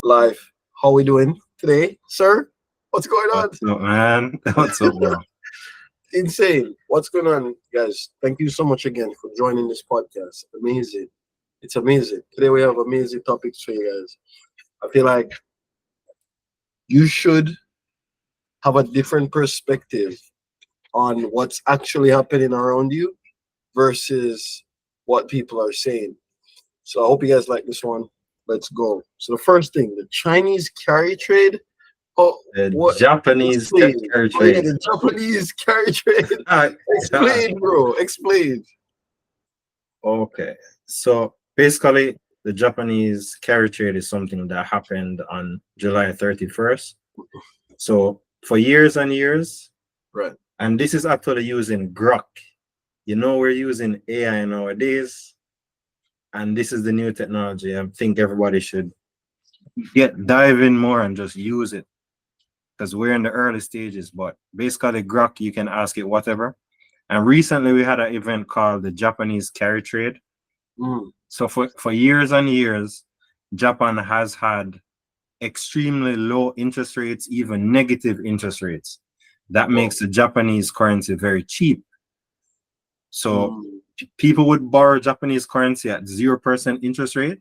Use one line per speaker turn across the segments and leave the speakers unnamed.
live. How we doing today, sir? What's going on?
What's up, man? What's up, bro?
Insane. What's going on, guys? Thank you so much again for joining this podcast. Amazing. It's amazing. Today we have amazing topics for you guys. I feel like you should have a different perspective on what's actually happening around you versus what people are saying. So I hope you guys like this one. Let's go. So the first thing, the Chinese carry trade. Oh,
The
what?
Japanese
Explain.
carry
Oh, yeah,
trade.
the Japanese carry trade. Explain, bro. Explain.
Okay, so basically, the Japanese carry trade is something that happened on July 31st. So for years and years,
Right.
and this is actually using Grok. You know, we're using AI nowadays, and this is the new technology. I think everybody should dive in more and just use it, because we're in the early stages. But basically, Grok, you can ask it whatever. And recently we had an event called the Japanese carry trade.
Mm.
So for years and years, Japan has had extremely low interest rates, even negative interest rates. That makes the Japanese currency very cheap. So people would borrow Japanese currency at 0% interest rate,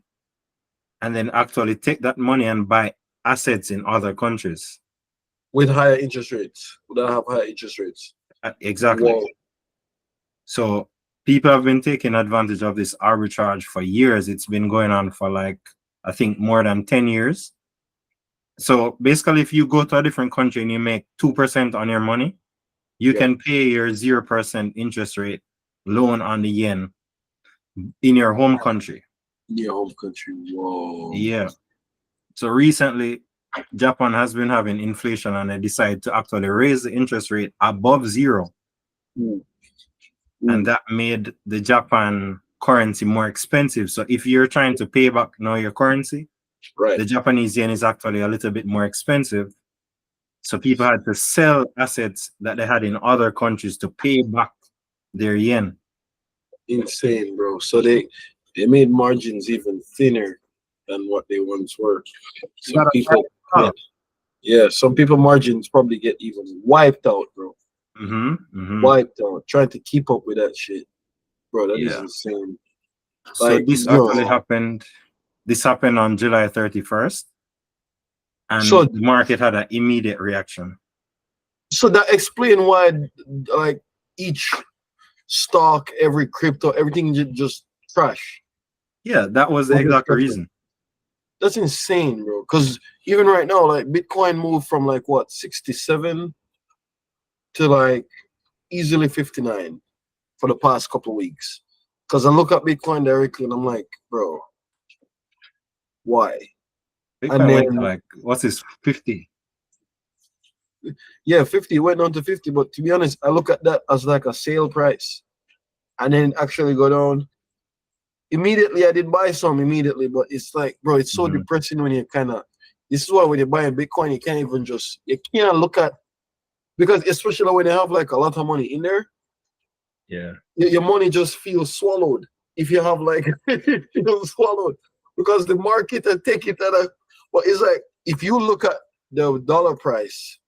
and then actually take that money and buy assets in other countries.
With higher interest rates. Would I have higher interest rates?
Exactly.
Whoa.
So people have been taking advantage of this arbitrage for years. It's been going on for like, I think, more than 10 years. So basically, if you go to a different country and you make 2% on your money, you can pay your 0% interest rate loan on the yen in your home country.
In your home country. Whoa.
Yeah. So recently, Japan has been having inflation, and they decided to actually raise the interest rate above 0. And that made the Japan currency more expensive. So if you're trying to pay back now your currency, the Japanese yen is actually a little bit more expensive. So people had to sell assets that they had in other countries to pay back their yen.
Insane, bro. So they made margins even thinner than what they once were. Some people, some people margins probably get even wiped out, bro. Wiped out, trying to keep up with that shit, bro. That is insane.
So this actually happened. This happened on July 31st, and
so
the market had an immediate reaction.
So that explain why, like, each stock, every crypto, everything just trash.
Yeah, that was the exact reason.
That's insane, bro. Because even right now, like, Bitcoin moved from like what 67 to like easily 59 for the past couple of weeks. Because I look at Bitcoin directly and I'm like, bro, why?
Bitcoin went to like, what's this, 50?
Yeah, 50 went down to 50. But to be honest, I look at that as like a sale price, and then actually go down. Immediately, I did buy some immediately, but it's like, bro, it's so depressing when you kind of. This is why when you're buying Bitcoin, you can't even you can't look at, because especially when you have like a lot of money in there, your money just feels swallowed. If you have like, it feels swallowed because the market will take it at a. But it's like if you look at the dollar price,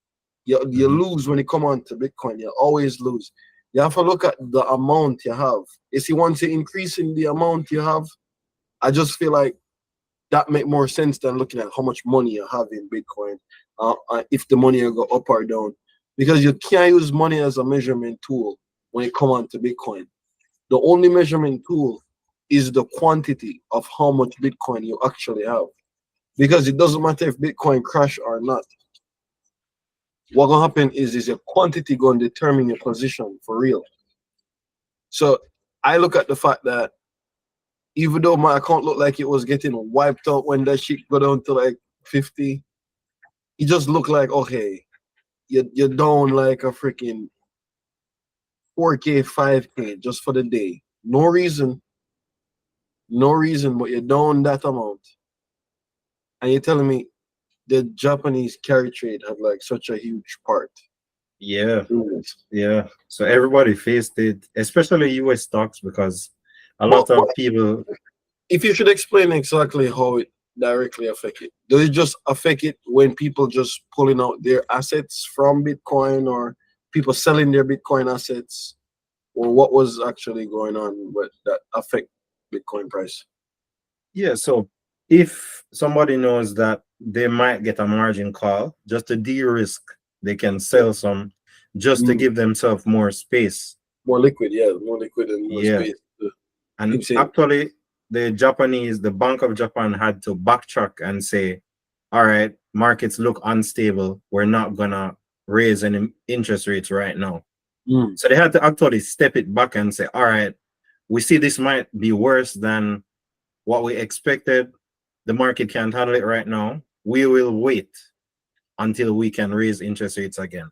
you lose when you come on to Bitcoin. You always lose. You have to look at the amount you have. If you want to increase in the amount you have, I just feel like that make more sense than looking at how much money you have in Bitcoin. If the money will go up or down, because you can't use money as a measurement tool when it come on to Bitcoin. The only measurement tool is the quantity of how much Bitcoin you actually have, because it doesn't matter if Bitcoin crash or not. What gonna happen is your quantity gonna determine your position for real. So I look at the fact that even though my account looked like it was getting wiped out when that shit go down to like 50, it just looked like, okay, you're down like a freaking 4K, 5K just for the day. No reason, but you're down that amount. And you're telling me the Japanese carry trade had like such a huge part.
Yeah. So everybody faced it, especially US stocks, because a lot of people.
If you should explain exactly how it directly affect it? Does it just affect it when people just pulling out their assets from Bitcoin, or people selling their Bitcoin assets, or what was actually going on with that affect Bitcoin price?
Yeah, so if somebody knows that they might get a margin call, just to de-risk, they can sell some just to give themselves more space.
More liquid, yeah, more liquid and more
Yeah.
space.
And actually, the Bank of Japan had to backtrack and say, all right, markets look unstable. We're not gonna raise any interest rates right now. So they had to actually step it back and say, all right, we see this might be worse than what we expected. The market can't handle it right now. We will wait until we can raise interest rates again.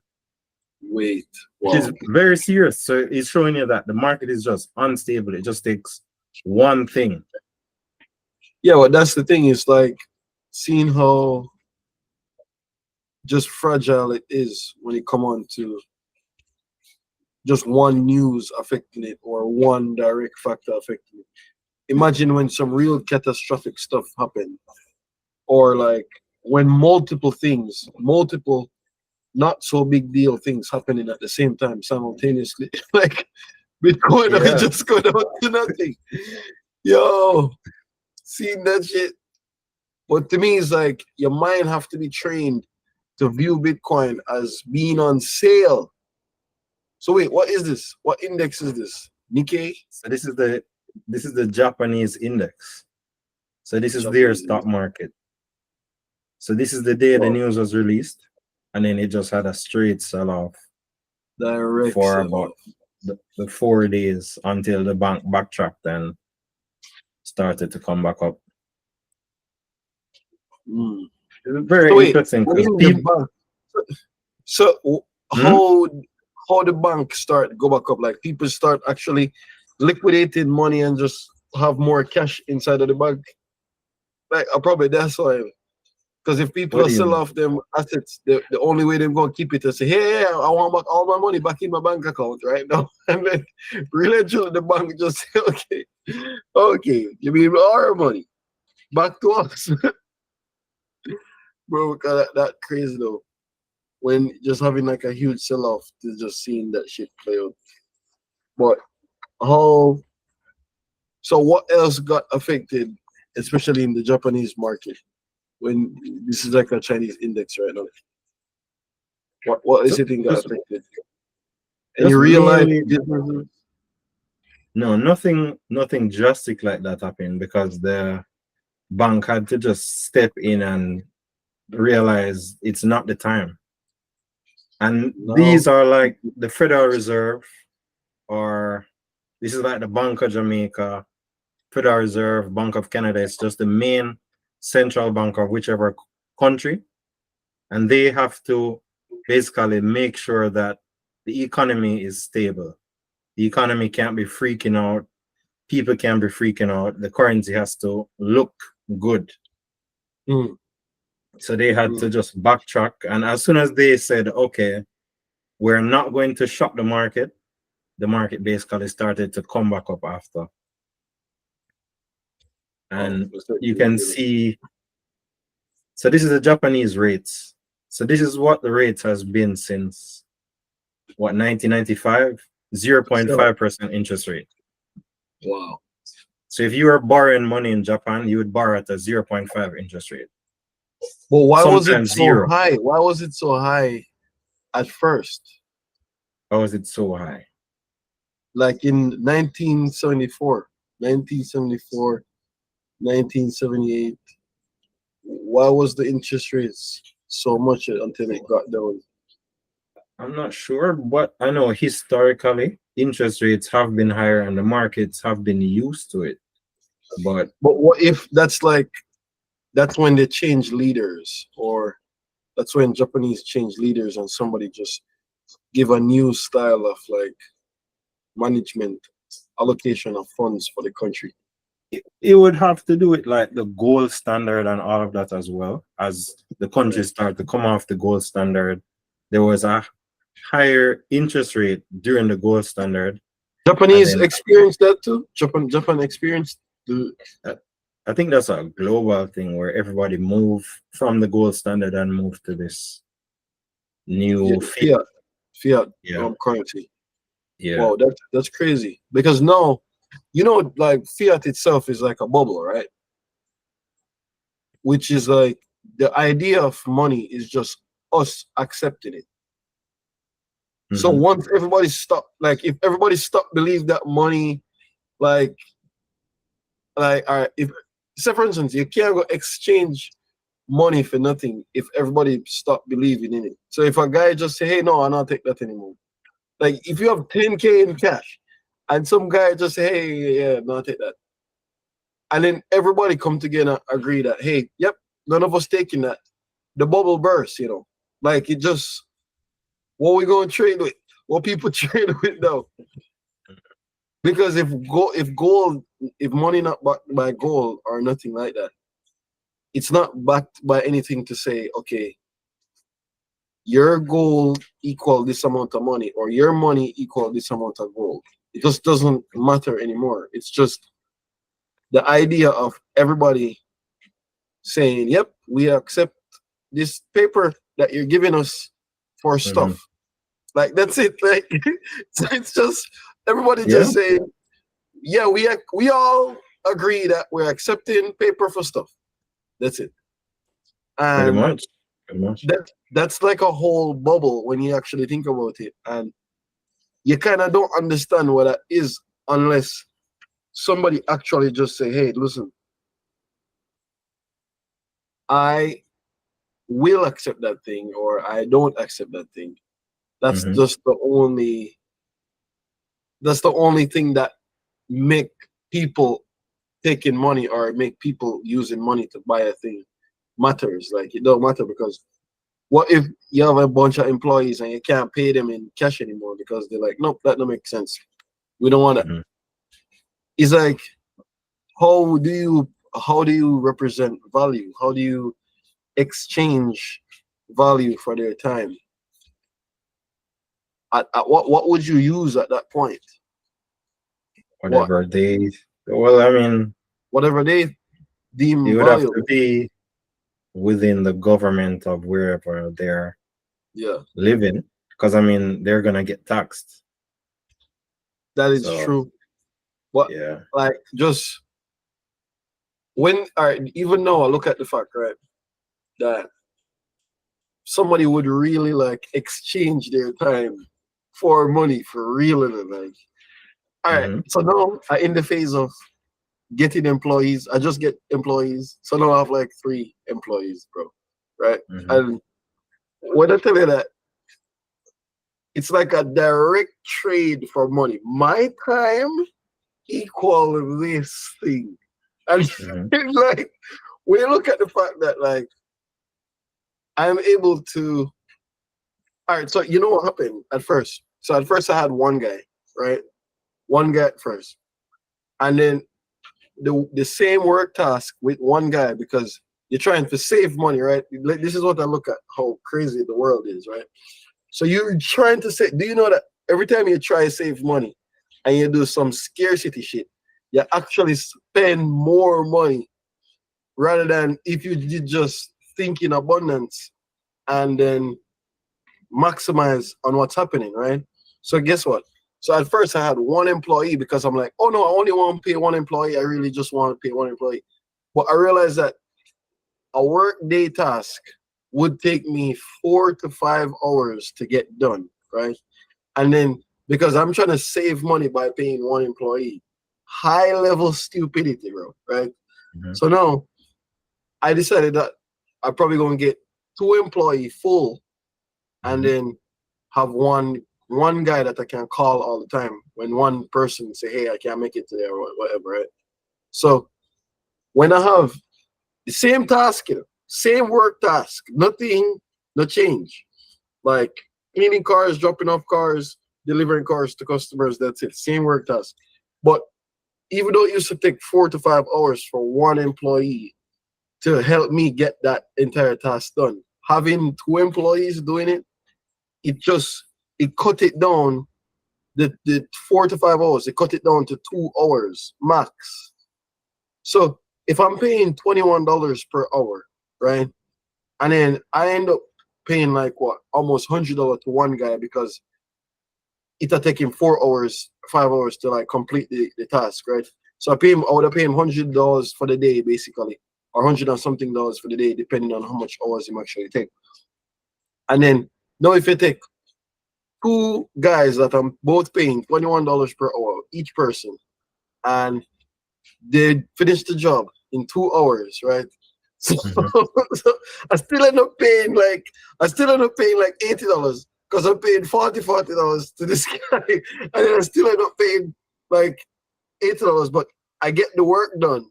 Wow.
Which is very serious. So it's showing you that the market is just unstable. It just takes one thing.
Yeah, well, that's the thing. It's like seeing how just fragile it is when it come on to just one news affecting it or one direct factor affecting it. Imagine when some real catastrophic stuff happen, or like when multiple things, multiple not so big deal things happening at the same time simultaneously. Like Bitcoin just go down to nothing. Yo, seeing that shit. But to me, it's like your mind have to be trained to view Bitcoin as being on sale. So wait, what is this? What index is this? Nikkei?
So this is the Japanese index. So this is their stock market. So this is the day the news was released, and then it just had a straight sell-off for about the 4 days until the bank backtracked and started to come back up. It's very interesting.
How the bank start go back up? Like people start actually liquidating money and just have more cash inside of the bank. Like probably that's why. Because if people sell off them assets, the only way they're gonna keep it is say, hey, I want back all my money back in my bank account right now. And then really the bank just say, okay, you mean our money back to us. Bro, that crazy though. When just having like a huge sell-off to just seeing that shit play out. But so what else got affected, especially in the Japanese market, when this is like a Chinese index right now? What is it got affected? And you realize
no, nothing drastic like that happened, because the bank had to just step in and realize it's not the time. And these are like the Federal Reserve, or this is like the Bank of Jamaica, Federal Reserve, Bank of Canada. It's just the main central bank of whichever country. And they have to basically make sure that the economy is stable. The economy can't be freaking out. People can't be freaking out. The currency has to look good. So they had to just backtrack. And as soon as they said, okay, we're not going to shock the market basically started to come back up after. And you can see, so this is the Japanese rates. So this is what the rates has been since, what, 1995? 0.5% interest rate.
Wow.
So if you were borrowing money in Japan, you would borrow at a 0.5 interest rate.
Well, why was it so high? Why was it so high at first?
Why was it so high?
Like in 1974, 1978, why was the interest rates so much until it got down?
I'm not sure, but I know historically interest rates have been higher and the markets have been used to it. But
what if that's when they change leaders, or that's when Japanese change leaders and somebody just give a new style of like management, allocation of funds for the country?
It would have to do with like the gold standard and all of that as well. As the country started to come off the gold standard, there was a higher interest rate during the gold standard.
Japanese experienced that too? Japan experienced
I think that's a global thing where everybody move from the gold standard and move to this new fiat.
Fiat
Yeah.
currency.
Yeah.
Wow, that's crazy. Because now, you know, like fiat itself is like a bubble, right? Which is like the idea of money is just us accepting it. So
Mhm.
once everybody stop, like if everybody stop believe that money, like all right, if say for instance, you can't go exchange money for nothing if everybody stop believing in it. So if a guy just say, hey, no, I don't take that anymore. Like if you have 10K in cash and some guy just say, hey, yeah, no, I take that. And then everybody come together agree that, hey, yep, none of us taking that. The bubble bursts, you know. Like it just what we gonna trade with? What people trade with now? Because if money not backed by gold or nothing like that, it's not backed by anything to say, okay, your gold equal this amount of money or your money equal this amount of gold. It just doesn't matter anymore. It's just the idea of everybody saying, yep, we accept this paper that you're giving us for stuff.
Mhm.
Like that's it. Like so it's just everybody
Yeah.
just saying, yeah, we all agree that we're accepting paper for stuff. That's it.
Pretty
And
much. Pretty much.
that's like a whole bubble when you actually think about it. And you kind of don't understand what that is unless somebody actually just say, hey, listen, I will accept that thing or I don't accept that thing. That's
Mhm.
just the only thing that make people taking money or make people using money to buy a thing matters. Like it don't matter because what if you have a bunch of employees and you can't pay them in cash anymore because they're like, nope, that don't make sense. We don't want that.
Mhm.
It's like how do you represent value? How do you exchange value for their time? At what would you use at that point? What
Whatever they. Well, I mean,
whatever they
it
deem
would have to
valuable.
be within the government of wherever they're
Yeah,
living, because I mean they're gonna get taxed.
that is
So
true. But
yeah.
like just when all right, even though I look at the fact, right, that somebody would really like exchange their time for money for real and like all right.
Mhm.
So now I in the phase of getting employees. I just get employees. So now I have like 3 employees, bro. Right?
Mhm.
And when I tell you that it's like a direct trade for money. My time equal this thing. And
Mhm.
it's like when you look at the fact that like I'm able to all right, so you know what happened at first? So at first I had one guy, right? One guy at first. And then the same work task with one guy because you're trying to save money, right? Like, this is what I look at how crazy the world is, right? So you're trying to say, do you know that every time you try to save money and you do some scarcity shit, you actually spend more money rather than if you did just think in abundance and then maximize on what's happening, right? So guess what? So at first I had one employee because I'm like, oh no, I only want to pay one employee. I really just want to pay one employee. But I realized that a work day task would take me 4 to 5 hours to get done, right? And then because I'm trying to save money by paying one employee, high level stupidity, bro, right?
Mhm.
So now I decided that I'm probably gonna get 2 employee full and
Mhm.
then have one guy that I can call all the time when one person say, hey, I can't make it today or whatever, right? So when I have the same task, you know, same work task, nothing, no change. Like cleaning cars, dropping off cars, delivering cars to customers, that's it. Same work task. But even though it used to take 4 to 5 hours for one employee to help me get that entire task done, having 2 employees doing it, it just it cut it down. The 4 to 5 hours, it cut it down to 2 hours max. So if I'm paying $21 per hour, right? And then I end up paying like what, almost $100 to one guy because it'll take him 4 hours, 5 hours to like complete the task, right? So I would have paid him $100 for the day basically, or 100 and something dollars for the day, depending on how much hours him actually take. And then now if you take two guys that I'm both paying $21 per hour each person, and they finish the job in 2 hours, right? So, so I still end up paying like $80 because I'm paying $40 to this guy, and then I still end up paying like $80, but I get the work done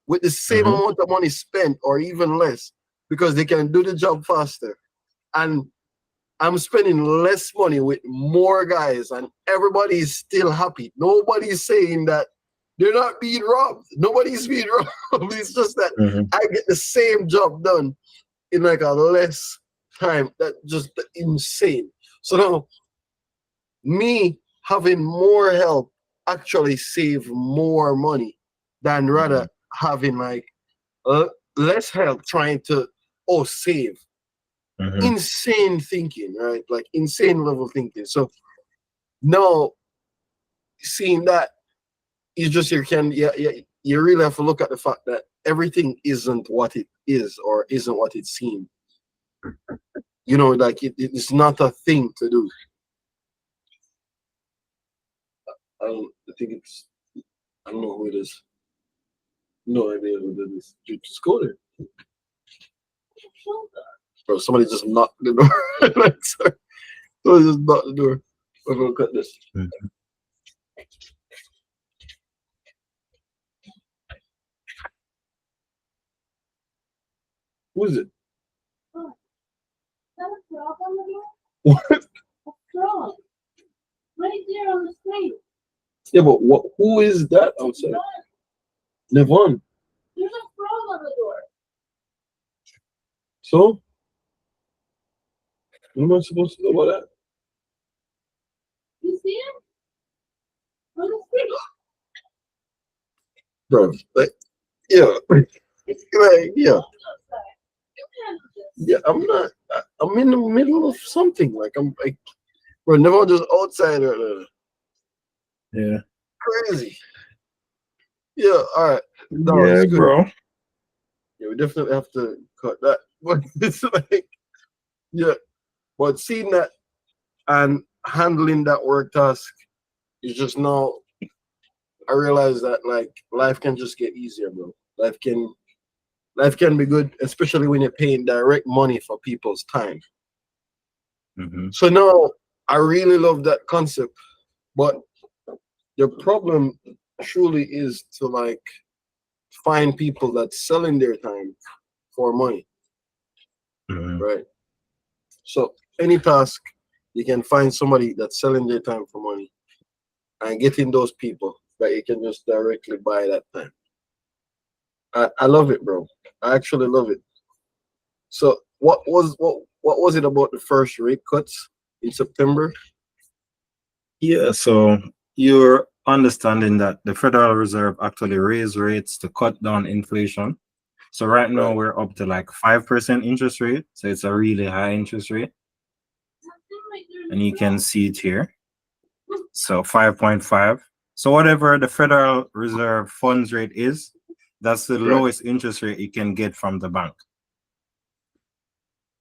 with the same amount of money spent or even less because they can do the job faster. And I'm spending less money with more guys, and everybody's still happy. Nobody's saying that they're not being robbed. Nobody's being robbed. It's just that I get the same job done in like a less time. That's just insane. So now, me having more help actually save more money than rather having like less help trying to save. Insane thinking, right? Like insane level thinking. So now seeing that, you really have to look at the fact that everything isn't what it is or isn't what it seems. You know, like it's not a thing to do. I don't know who it is. No idea who it is. Just go there. Bro, somebody just knocked the door. Sorry. Somebody just knocked the door. We're gonna cut this. Who is it?
Oh, is that a frog on the door?
What?
A frog. Right there on the screen.
Yeah, but who is that outside? Nevon.
There's a frog on the door.
So? What am I supposed to know about that?
You see him? On the screen.
Bro, like, yeah. Like, yeah. Yeah, I'm not. I'm in the middle of something. Like, I'm like, bro, Nevon just outside right now.
Yeah.
Crazy. Yeah, all right. No,
yeah,
it's good.
bro.
Yeah, we definitely have to cut that. But it's like, yeah. But seeing that and handling that work task is just now, I realize that like life can just get easier, bro. Life can be good, especially when you're paying direct money for people's time. So now I really love that concept. But the problem truly is to like find people that's selling their time for money. Right. So any task, you can find somebody that's selling their time for money and getting those people that you can just directly buy that time. I love it, bro. I actually love it. So what was it about the first rate cuts in September?
Yeah, so you're understanding that the Federal Reserve actually raised rates to cut down inflation. So right now we're up to like 5% interest rate. So it's a really high interest rate. And you can see it here. So 5.5. So whatever the Federal Reserve funds rate is, that's the lowest interest rate you can get from the bank.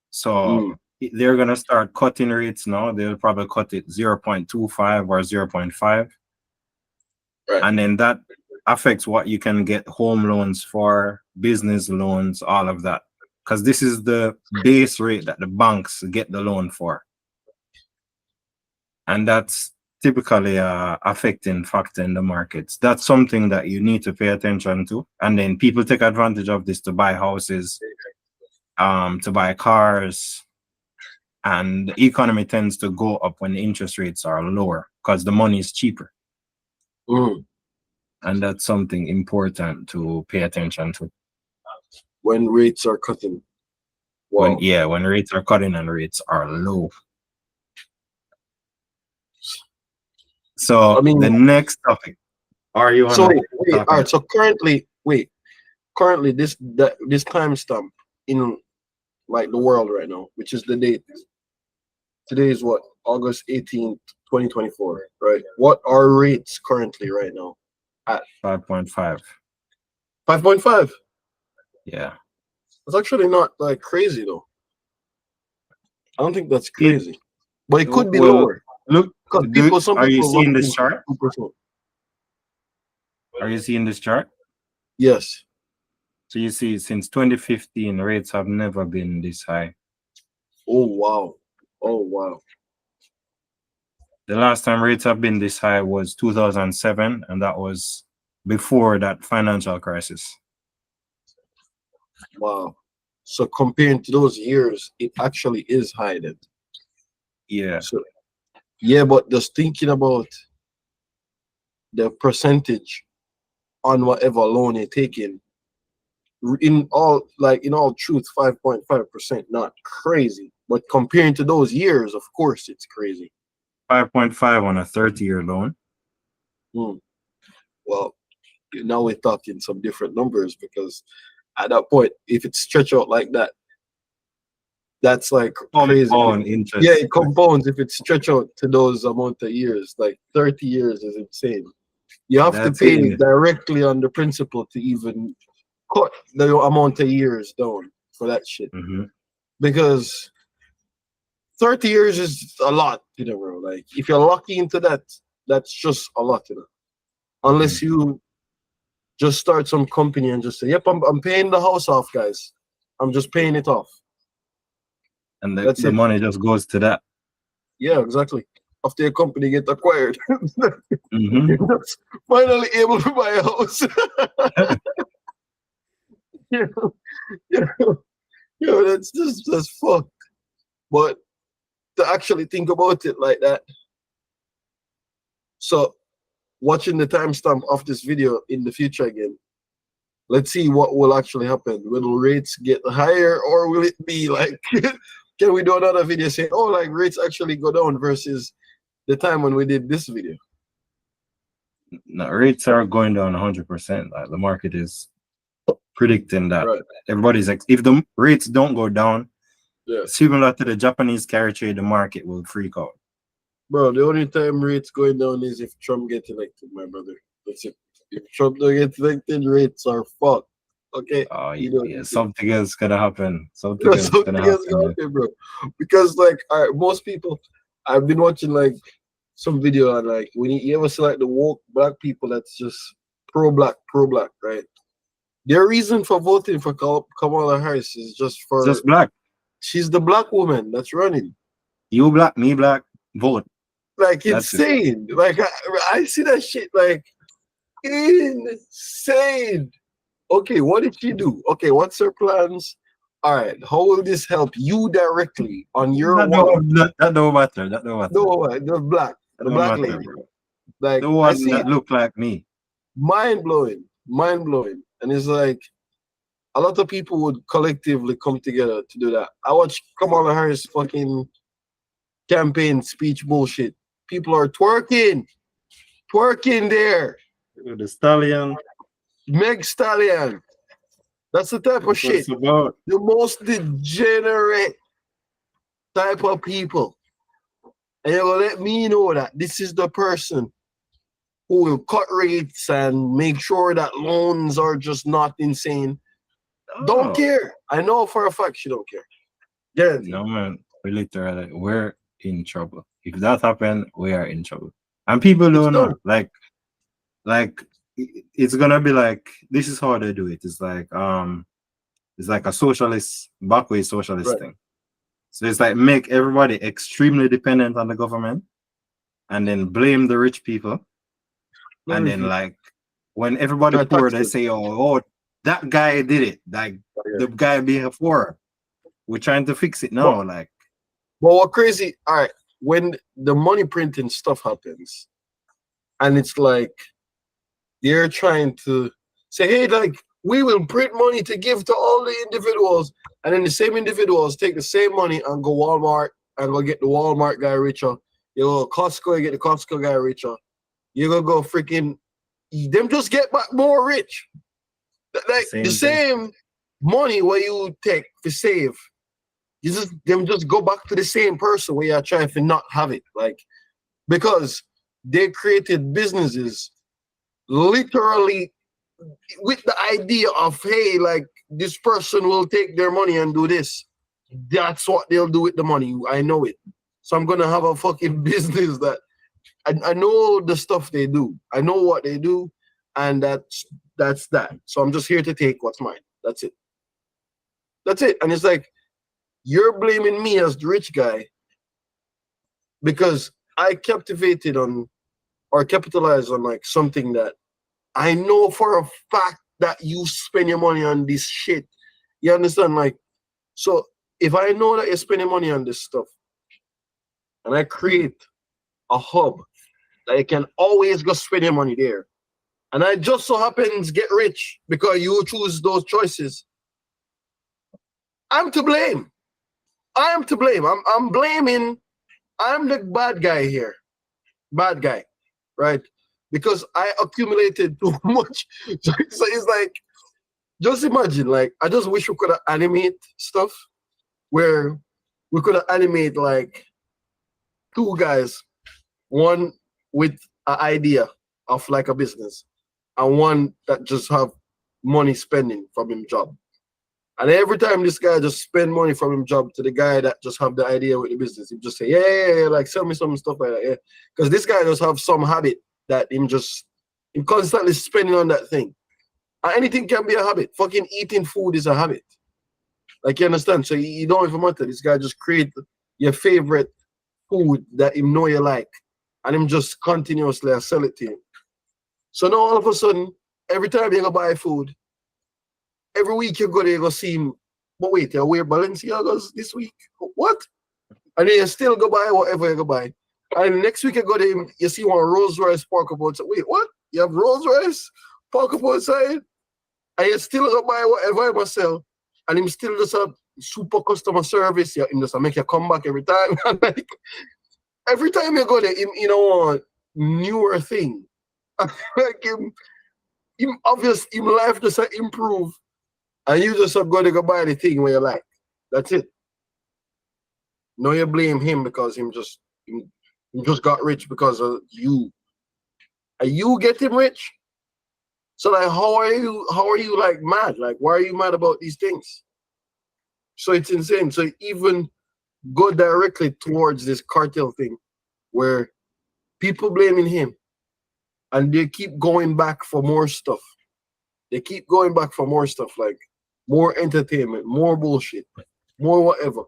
So they're going to start cutting rates now. They'll probably cut it 0.25 or 0.5. And then that affects what you can get home loans for, business loans, all of that. Because this is the base rate that the banks get the loan for. And that's typically affecting factor in the markets. That's something that you need to pay attention to. And then people take advantage of this to buy houses, to buy cars. And the economy tends to go up when the interest rates are lower because the money is cheaper. And that's something important to pay attention to.
When rates are cutting.
Wow. When rates are cutting and rates are low. So I mean, the next topic. Are you on?
So wait, all right. So currently, currently this timestamp in like the world right now, which is the date. Today is what? August 18th, 2024, right? What are rates currently right now? At
5.5.
5.5.
Yeah.
It's actually not like crazy though. I don't think that's crazy. But it could be
Well,
lower.
Look,
Because some
are you
people
seeing
lock
this
into
chart?
2%.
Are you seeing this chart?
Yes.
So you see, since 2015, rates have never been this high.
Oh wow. Oh wow.
The last time rates have been this high was 2007, and that was before that financial crisis.
Wow. So comparing to those years, it actually is high then.
Yeah.
So yeah, but just thinking about the percentage on whatever loan you're taking, in all truth, 5.5%, not crazy. But comparing to those years, of course it's crazy.
5.5 on a 30-year loan.
Well, now we're talking some different numbers, because at that point, if it's stretched out like that, that's like crazy.
Compound interest.
Yeah, it compounds if it's stretched out to those amount of years. Like 30 years is insane. You have to pay directly on the principal to even cut the amount of years down for that shit. Because 30 years is a lot, bro. Like if you're lucky into that, that's just a lot, Unless you just start some company and just say, yep, I'm paying the house off, guys. I'm just paying it off.
And the money just goes to that.
Yeah, exactly. After your company get acquired, that's finally able to buy a house. That's fucked. But to actually think about it like that. So, watching the timestamp of this video in the future again, let's see what will actually happen. Will rates get higher, or will it be like, can we do another video saying, oh, like rates actually go down versus the time when we did this video?
No, rates are going down 100%. Like the market is predicting that.
Right.
Everybody's like, if the rates don't go down,
yeah,
similar to the Japanese carry trade, the market will freak out.
Bro, the only time rates going down is if Trump gets elected, my brother. That's it. If Trump don't get elected, rates are fucked. Okay.
Oh, yeah, something else gonna happen. Something else
gonna happen, bro. Because like, all right, most people, I've been watching like some video on like when you ever see like the woke black people that's just pro black, right? Their reason for voting for Kamala Harris is just
black.
She's the black woman that's running.
You black, me black, vote.
Like insane. Like I see that shit like insane. Okay, what did she do? Okay, what's her plans? All right, how will this help you directly on your
that don't matter.
No, the black lady.
Bro.
Like
the one that look like me.
Mind blowing. And it's like a lot of people would collectively come together to do that. I watched Kamala Harris fucking campaign speech bullshit. People are twerking there.
The stallion.
Meg Stallion. That's the type of shit. The most degenerate type of people. And you're gonna let me know that this is the person who will cut rates and make sure that loans are just not insane. Oh. Don't care. I know for a fact she don't care. Yeah.
No, man. We're in trouble. If that happened, we are in trouble. And people don't know. Like it's gonna be like, this is how they do it. It's like a socialist, backway socialist thing. So it's like make everybody extremely dependent on the government and then blame the rich people. And then like when everybody poor, they say, oh, that guy did it. Like the guy before. We're trying to fix it now. But
what crazy, all right, when the money printing stuff happens, and it's like they're trying to say, hey, like, we will print money to give to all the individuals, and then the same individuals take the same money and go Walmart and go get the Walmart guy richer. You go Costco, you get the Costco guy richer. You gonna go freaking them just get back more rich. Like the same money where you take to save, them just go back to the same person where you're trying to not have it. Like, because they created businesses literally with the idea of, hey, like this person will take their money and do this. That's what they'll do with the money. I know it. So I'm gonna have a fucking business that I know the stuff they do. I know what they do, and that's that. So I'm just here to take what's mine. That's it. That's it. And it's like, you're blaming me as the rich guy because I capitalized on like something that I know for a fact that you spend your money on this shit. You understand? Like, so if I know that you're spending money on this stuff and I create a hub that you can always go spend your money there, and I just so happens get rich because you choose those choices, I'm to blame. I'm to blame. I'm blaming. I'm the bad guy here. Bad guy, right? Because I accumulated too much. So it's like, just imagine, like, I just wish we could have animate stuff where we could have animate like two guys, one with an idea of like a business and one that just have money spending from him job. And every time this guy just spend money from him job to the guy that just have the idea with the business, he just say, yeah, like sell me some stuff like that, yeah. Because this guy just have some habit that him constantly spending on that thing. And anything can be a habit. Fucking eating food is a habit. Like, you understand? So you don't even matter. This guy just create your favorite food that him know you like, and him just continuously sell it to him. So now all of a sudden, every time you go buy food, every week you go there, you go see him. But wait, you wear Balenciagas this week? What? And then you still go buy whatever you go buy. And next week you go there, you see one Rolls Royce park up outside. Wait, what? You have Rolls Royce park up outside? And you still go buy whatever you must sell. And him still just have super customer service. Yeah, him just make you come back every time. And like, every time you go there, him, you know, a newer thing. Like him obvious, him life just improve. And you just have got to go buy the thing where you like. That's it. No, you blame him because him just got rich because of you. Are you getting rich? So like, how are you like mad? Like, why are you mad about these things? So it's insane. So even go directly towards this cartel thing where people blaming him and they keep going back for more stuff. They keep going back for more stuff, like more entertainment, more bullshit, more whatever.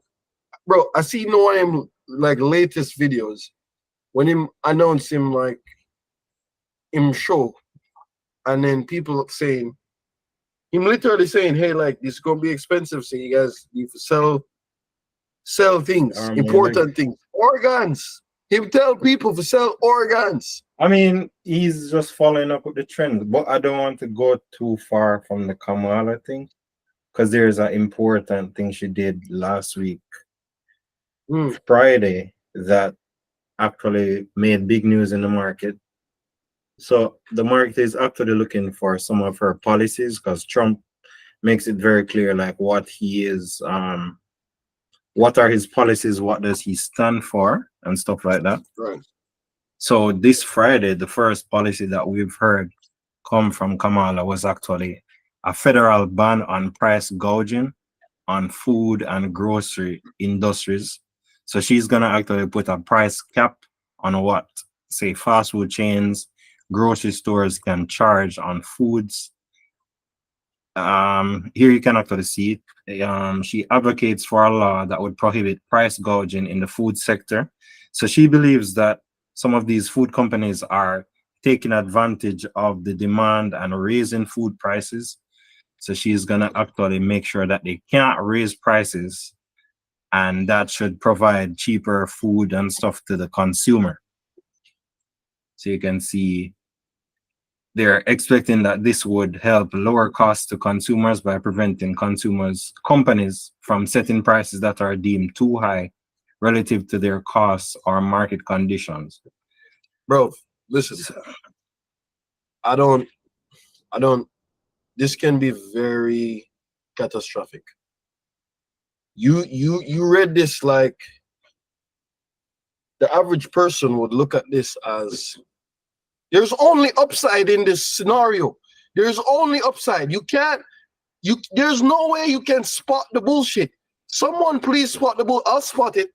Bro, I see no one of him like latest videos when him announce him like him show, and then people saying him literally saying, hey, like this is gonna be expensive, so you guys need to sell things, important things, organs. Him tell people to sell organs.
I mean, he's just following up with the trend, but I don't want to go too far from the Kamala thing, because there's an important thing she did last week, Friday, that actually made big news in the market. So the market is actually looking for some of her policies, because Trump makes it very clear, like what he is, what are his policies, what does he stand for, and stuff like that.
Right.
So this Friday, the first policy that we've heard come from Kamala was actually a federal ban on price gouging on food and grocery industries. So she's gonna actually put a price cap on what, say, fast food chains, grocery stores can charge on foods. Here you can actually see it. She advocates for a law that would prohibit price gouging in the food sector. So she believes that some of these food companies are taking advantage of the demand and raising food prices. So she's gonna actually make sure that they can't raise prices, and that should provide cheaper food and stuff to the consumer. So you can see they're expecting that this would help lower costs to consumers by preventing companies from setting prices that are deemed too high relative to their costs or market conditions.
Bro, listen. I don't this can be very catastrophic. You read this like the average person would look at this as there's only upside in this scenario. There's only upside. There's no way you can spot the bullshit. Someone please spot the bull. I'll spot it.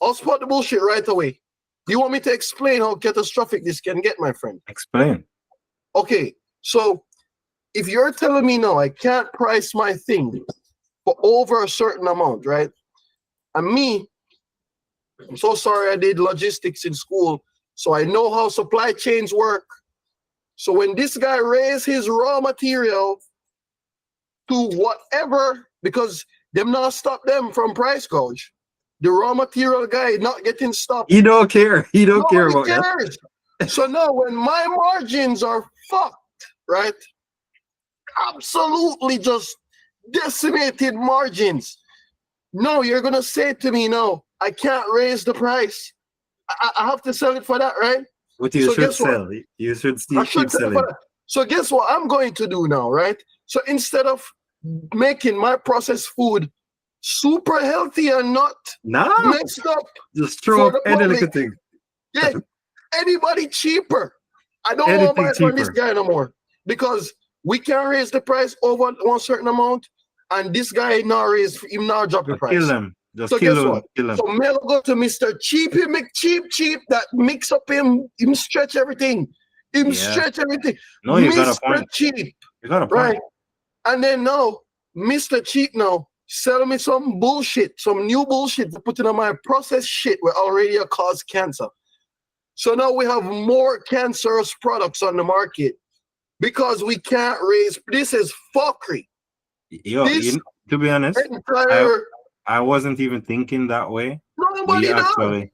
I'll spot the bullshit right away. Do you want me to explain how catastrophic this can get, my friend?
Explain.
Okay, so if you're telling me now I can't price my thing for over a certain amount, right? And me, I'm so sorry I did logistics in school, so I know how supply chains work. So when this guy raised his raw material to whatever, because them not stop them from price gouge, the raw material guy not getting stopped.
He don't care. He don't care about
cares. So now when my margins are fucked, right? Absolutely just decimated margins. No, you're gonna say to me, no, I can't raise the price. I have to sell it for that, right?
What you should sell. You should still keep selling.
So guess what I'm going to do now, right? So instead of making my processed food super healthy and not messed up,
just throw up any little thing.
Yeah, anybody cheaper. I don't want to buy from this guy no more because we can raise the price over one certain amount, and this guy now drop the price.
Kill them. Just
so
kill
guess
them.
what?
Kill them.
So Mel go to Mr. Cheap, he make cheap that mix up him stretch everything. Stretch everything.
No, you got a
Mr.
point.
Cheap.
You got a point.
Right. And then now, Mr. Cheap now, sell me some bullshit, some new bullshit to put in on my processed shit where already cause cancer. So now we have more cancerous products on the market because we can't raise. This is fuckery.
Yo, to be honest, I wasn't even thinking that way.
Nobody does.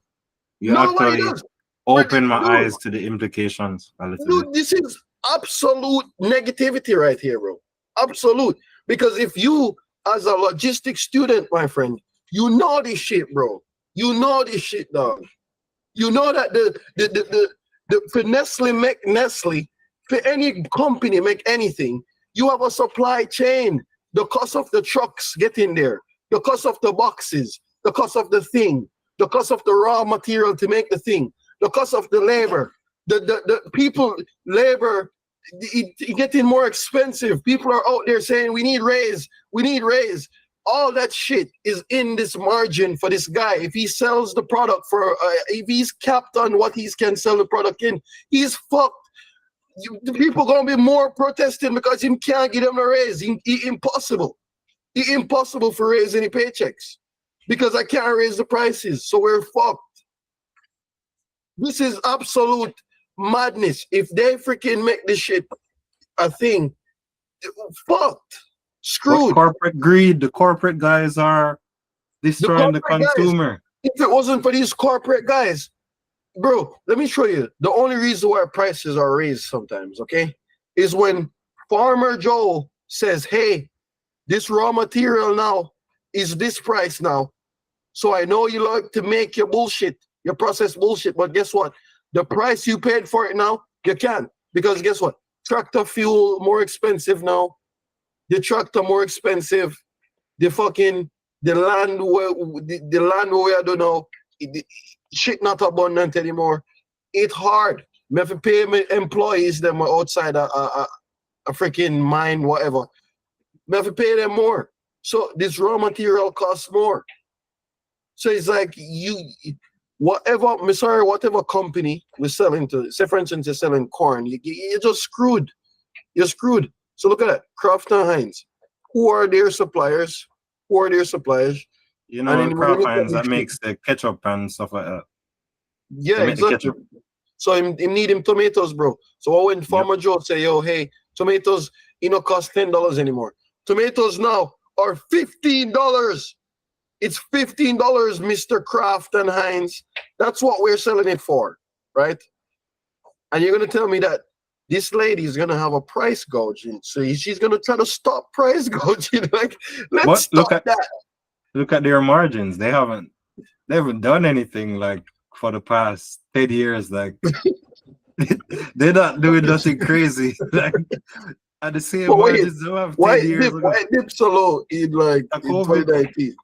You actually opened my eyes to the implications a little bit.
This is absolute negativity right here, bro. Absolute. Because if you, as a logistics student, my friend, you know this shit, bro. You know this shit, dog. You know that for Nestle make Nestle, for any company make anything, you have a supply chain. The cost of the trucks getting there, the cost of the boxes, the cost of the thing, the cost of the raw material to make the thing, the cost of the labor, the people, labor, it getting more expensive. People are out there saying we need raise. All that shit is in this margin for this guy. If he sells the product for, if he's capped on what he can sell the product in, he's fucked. The people gonna be more protesting because he can't give them a raise. Impossible. It's impossible for raise any paychecks because I can't raise the prices. So we're fucked. This is absolute madness. If they freaking make this shit a thing, fucked. Screwed.
Corporate greed. The corporate guys are destroying the consumer.
If it wasn't for these corporate guys, bro, let me show you. The only reason why prices are raised sometimes, okay, is when Farmer Joe says, hey, this raw material now is this price now. So I know you like to make your bullshit, your processed bullshit, but guess what? The price you paid for it now, you can't. Because guess what? Tractor fuel more expensive now. The tractor more expensive. The land where I don't know, shit not abundant anymore. It's hard. I have to pay my employees them outside a freaking mine, whatever. I have to pay them more. So this raw material costs more. So it's like whatever company we're selling to, say for instance, you're selling corn, you're just screwed. You're screwed. So look at that. Kraft and Heinz. Who are their suppliers? You
know, Kraft Heinz that makes the ketchup and stuff like that.
Yeah, exactly. So him need him tomatoes, bro. So when Farmer Joe say, yo, hey, tomatoes, cost $10 anymore. Tomatoes now are $15. It's $15, Mr. Kraft and Heinz. That's what we're selling it for, right? And you're gonna tell me that this lady is gonna have a price gouging. So she's gonna try to stop price gouging. Like, let's stop that.
Look at their margins. They haven't done anything like for the past 10 years. Like they're not doing nothing crazy. Like At the same
But wait,
margins they have
why
10 years ago.
why it dip so low in like
A
in
COVID.
2019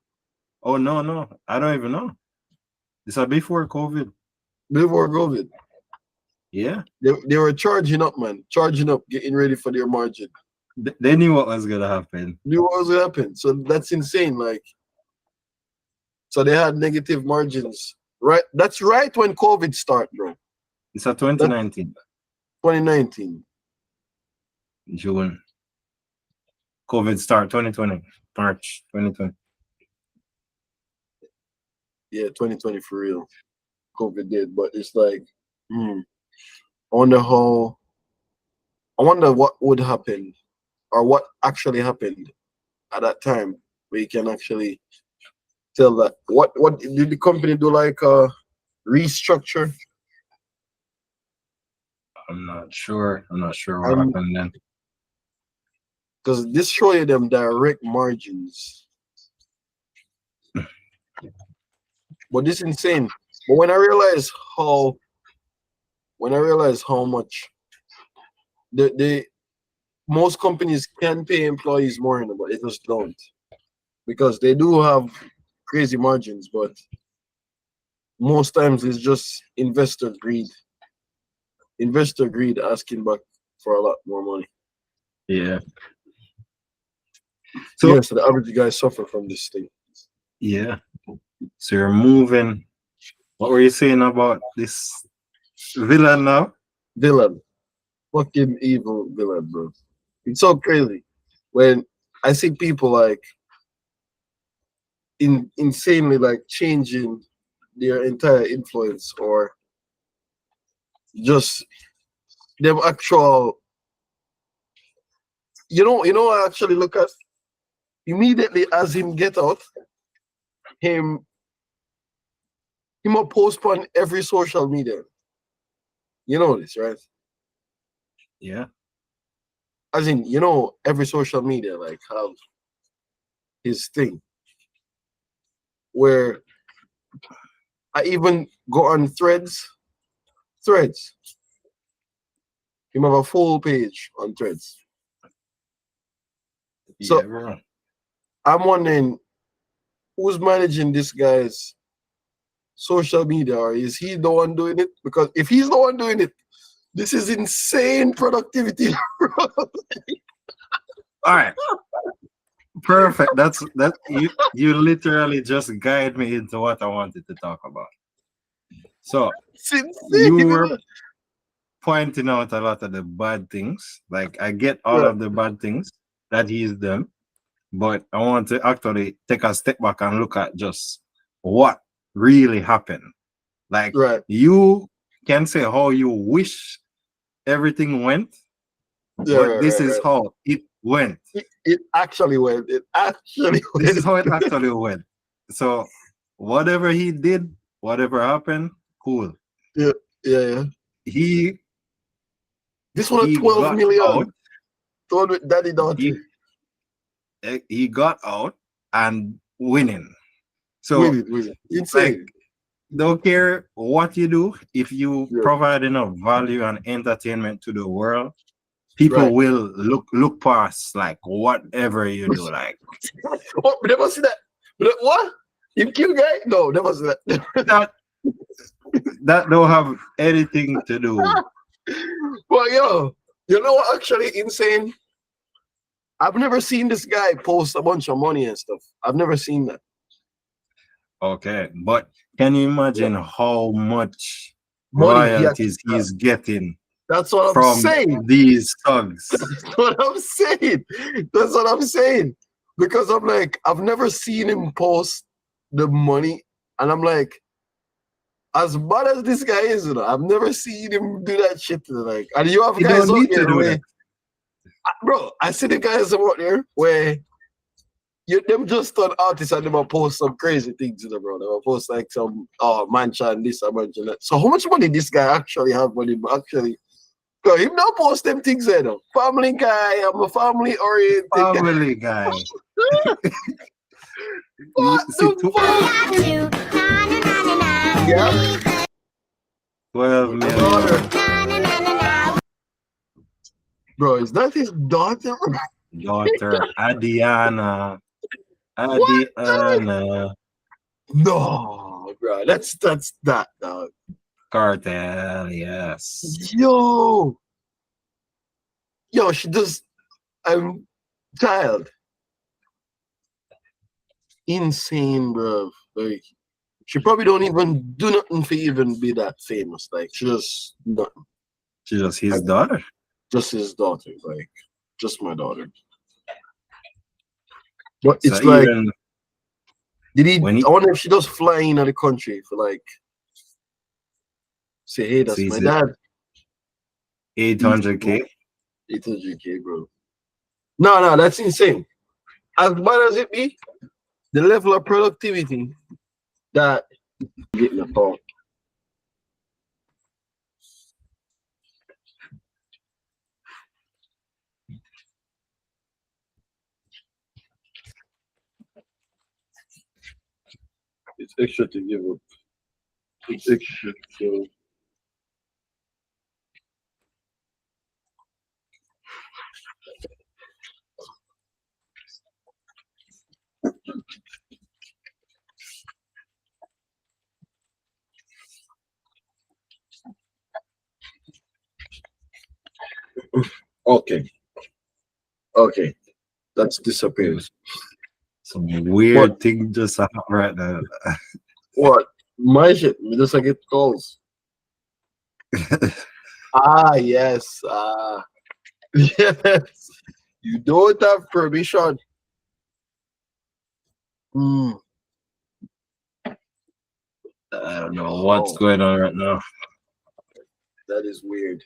Oh no. I don't even know. This is before COVID.
before COVID?
Yeah.
They were charging up, man, charging up, getting ready for their margin.
They knew what was gonna happen.
Knew what was gonna happen. So that's insane. Like, so they had negative margins. Right, that's right when COVID started, bro.
It's a 2019
2019.
June. COVID start 2020 March 2020.
Yeah, 2020 for real. COVID did, but it's like, I wonder what would happen or what actually happened at that time where you can actually tell that what did the company do, like a restructure?
I'm not sure what happened then.
Because this show you them direct margins. But this is insane. But when I realize how much the most companies can pay employees more, but they just don't. Because they do have crazy margins, but most times it's just investor greed. Investor greed asking back for a lot more money.
Yeah. So
So the average guy suffer from this thing.
yeah. So you're moving. What were you saying about this villain now?
Villain. Fucking evil villain, bro. It's so crazy when I see people like insanely like changing their entire influence or just them actual, I actually look at immediately as him get out, him will post on every social media. You know this, right?
Yeah.
As in, every social media like have his thing. Where I even go on threads. Him have a full page on threads. So
Yeah, bro.
I'm wondering who's managing this guy's social media, or is he the one doing it? Because if he's the one doing it, this is insane productivity.
All right. Perfect. That's you literally just guide me into what I wanted to talk about. So
It's insane.
you were pointing out a lot of the bad things. Like I get all of the bad things that he's done, but I want to actually take a step back and look at just what really happened. Like you can say how you wish everything went, but this is how it went.
It actually went. This
is how it actually went. So whatever he did, whatever happened, cool.
Yeah. This was 12 million. Told with daddy daughter.
He got out and winning. So
winning. Insane.
Like, don't care what you do, if you provide enough value and entertainment to the world, people will look past like whatever you do. Like
what? Never see that. What? You kill guy? No, never see that.
that don't have anything to do.
Well, yo, you know what? Actually, insane. I've never seen this guy post a bunch of money and stuff. I've never seen that.
Okay, but can you imagine how much royalties he's getting?
That's what I'm saying.
These thugs.
That's what I'm saying. Because I'm like, I've never seen him post the money, and I'm like, as bad as this guy is, I've never seen him do that shit. Like, and you have guys out there where, bro, I see the guys out there where them just an artist and they will post some crazy things, bro. They will post like some mansion, this, a mansion that. So how much money this guy actually have money? Actually, so him now post them things there though. Family guy, I'm a family oriented
family guy.
What the fuck? Yeah.
12 million.
Bro, is that his daughter?
Daughter Adiana.
What?
Adiana
No, bro. That's that, dog.
Cartel, yes.
Yo, she does. I'm child. Insane, bro. Like, she probably don't even do nothing for even be that famous. Like, she just nothing.
She's just his daughter.
Just his daughter. Like, just my daughter. But
So
it's like,
even
I wonder if she does fly in the country for like, say, hey, that's my dad.
800K.
800K, bro. No, that's insane. As bad as it be, the level of productivity that getting a phone. It's extra to give up. It's extra to. Okay. That's disappeared.
Some weird thing just happened right now.
What? My shit. Me just like get calls. Yes. Yes. You don't have permission.
I don't know what's going on right now.
That is weird.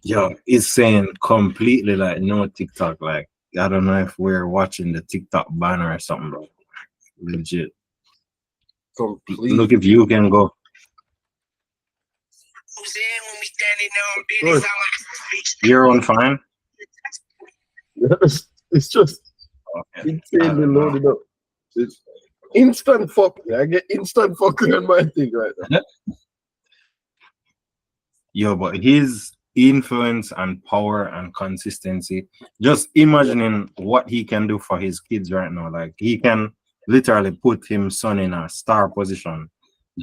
Yo, it's saying completely like no TikTok. Like, I don't know if we're watching the TikTok banner or something, bro. Legit.
Completely.
Look if you can go.
Good.
You're on fine?
It's just
Okay.
insanely loaded up. It's instant fuck. I get instant fucking on my thing right now.
Yo, but his influence and power and consistency, just imagining what he can do for his kids right now. Like, he can literally put his son in a star position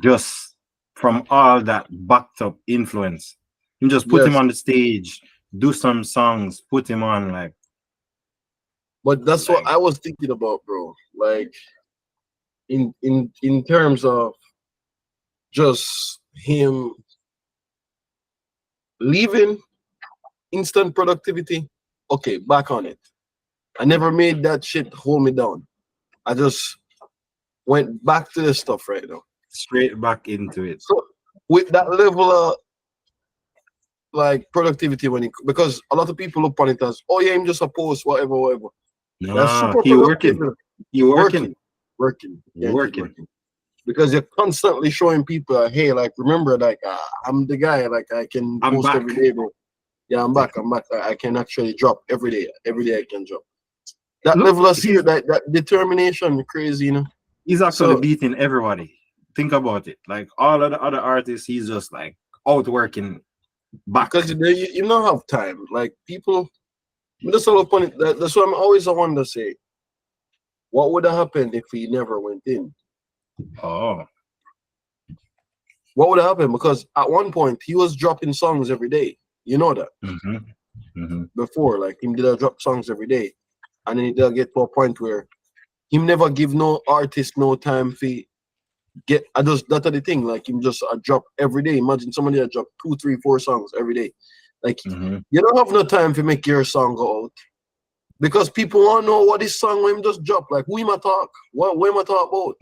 just from all that backed up influence. You just put him on the stage, do some songs, put him on, like.
But that's what I was thinking about, bro. Like, in terms of just him leaving instant productivity. Okay, back on it. I never made that shit hold me down. I just went back to the stuff right now.
Straight back into it.
So with that level of like productivity because a lot of people look on it as, oh yeah, I'm just a post, whatever.
No,
that's super
he
productive.
Working.
Working. Because you're constantly showing people, hey, like, remember, like, I'm the guy, like, I can post
back
every day, bro. Yeah, I'm back. I can actually drop every day. Every day I can drop. That level of fear, that determination, crazy, you know.
He's actually beating everybody. Think about it. Like, all of the other artists, he's just like out working back.
Because you don't have time. Like, people, that's all upon it. That's what I'm always the one to say. What would have happened if he never went in?
Oh.
What would have happened? Because at one point, he was dropping songs every day. You know that. Before, like, him did drop songs every day. And then he did get to a point where him never give no artist no time for get. That's the thing. Like, him just drop every day. Imagine somebody that drop 2, 3, 4 songs every day. Like, you don't have no time to make your song go out. Because people want to know what this song when him just drop. Like, who him a talk? What him a talk about?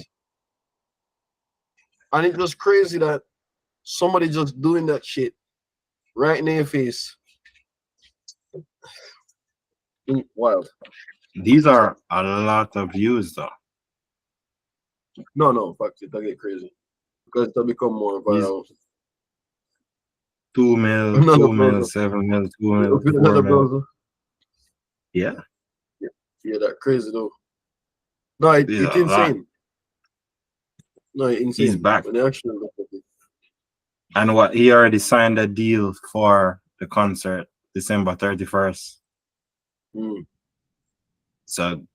And it's just crazy that somebody just doing that shit right in their face. Wild.
These are a lot of views, though.
No, fuck it, that get crazy. Because it'll become more viral.
2 mil, 2 mil, 7 mil, 2 mil, 4 mil. Yeah,
that crazy though. No, it's insane. No, it's insane.
He's back.
When they actually look at it.
And what, he already signed a deal for the concert December 31st.
Mm.
So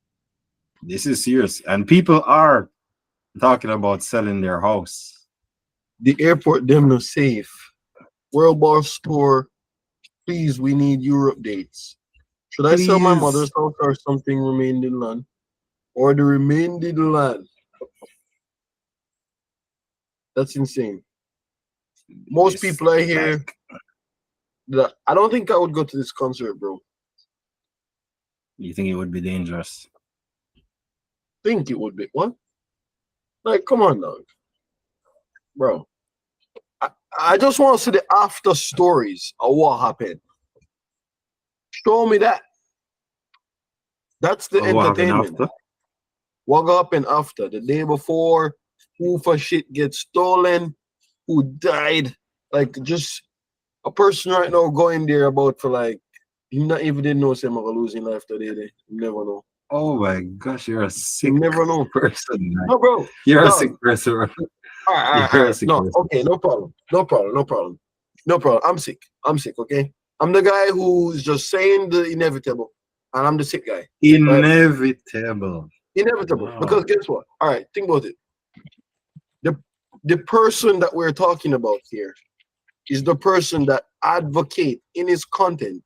this is serious. And people are talking about selling their house.
The airport them no safe. World Boss Store, please, we need Europe dates. Should I sell my
Please.
mother's house or something remained in land? Or the remained in land? That's insane. Most
This-
people I hear that I don't think I would go to this concert, bro.
You think it would be dangerous?
Think it would be what? Like, come on, dog. Bro. I just want to see the after stories of what happened. Show me that. That's the
Or what happened
entertainment.
after?
What happened after? The day before, who for shit gets stolen, who died. Like, just a person right now going there about for like, you not even didn't know some are losing life today. You never know.
Oh my gosh, you're a sick
You never know.
person. Man.
No, bro.
You're a
No.
sick person. Bro.
All right.
You're a sick
No,
person.
okay, no problem. I'm sick. Okay? I'm the guy who's just saying the inevitable, and I'm the sick guy.
Inevitable.
Inevitable.
Wow.
Because guess what? All right, think about it. The person that we're talking about here is the person that advocate in his content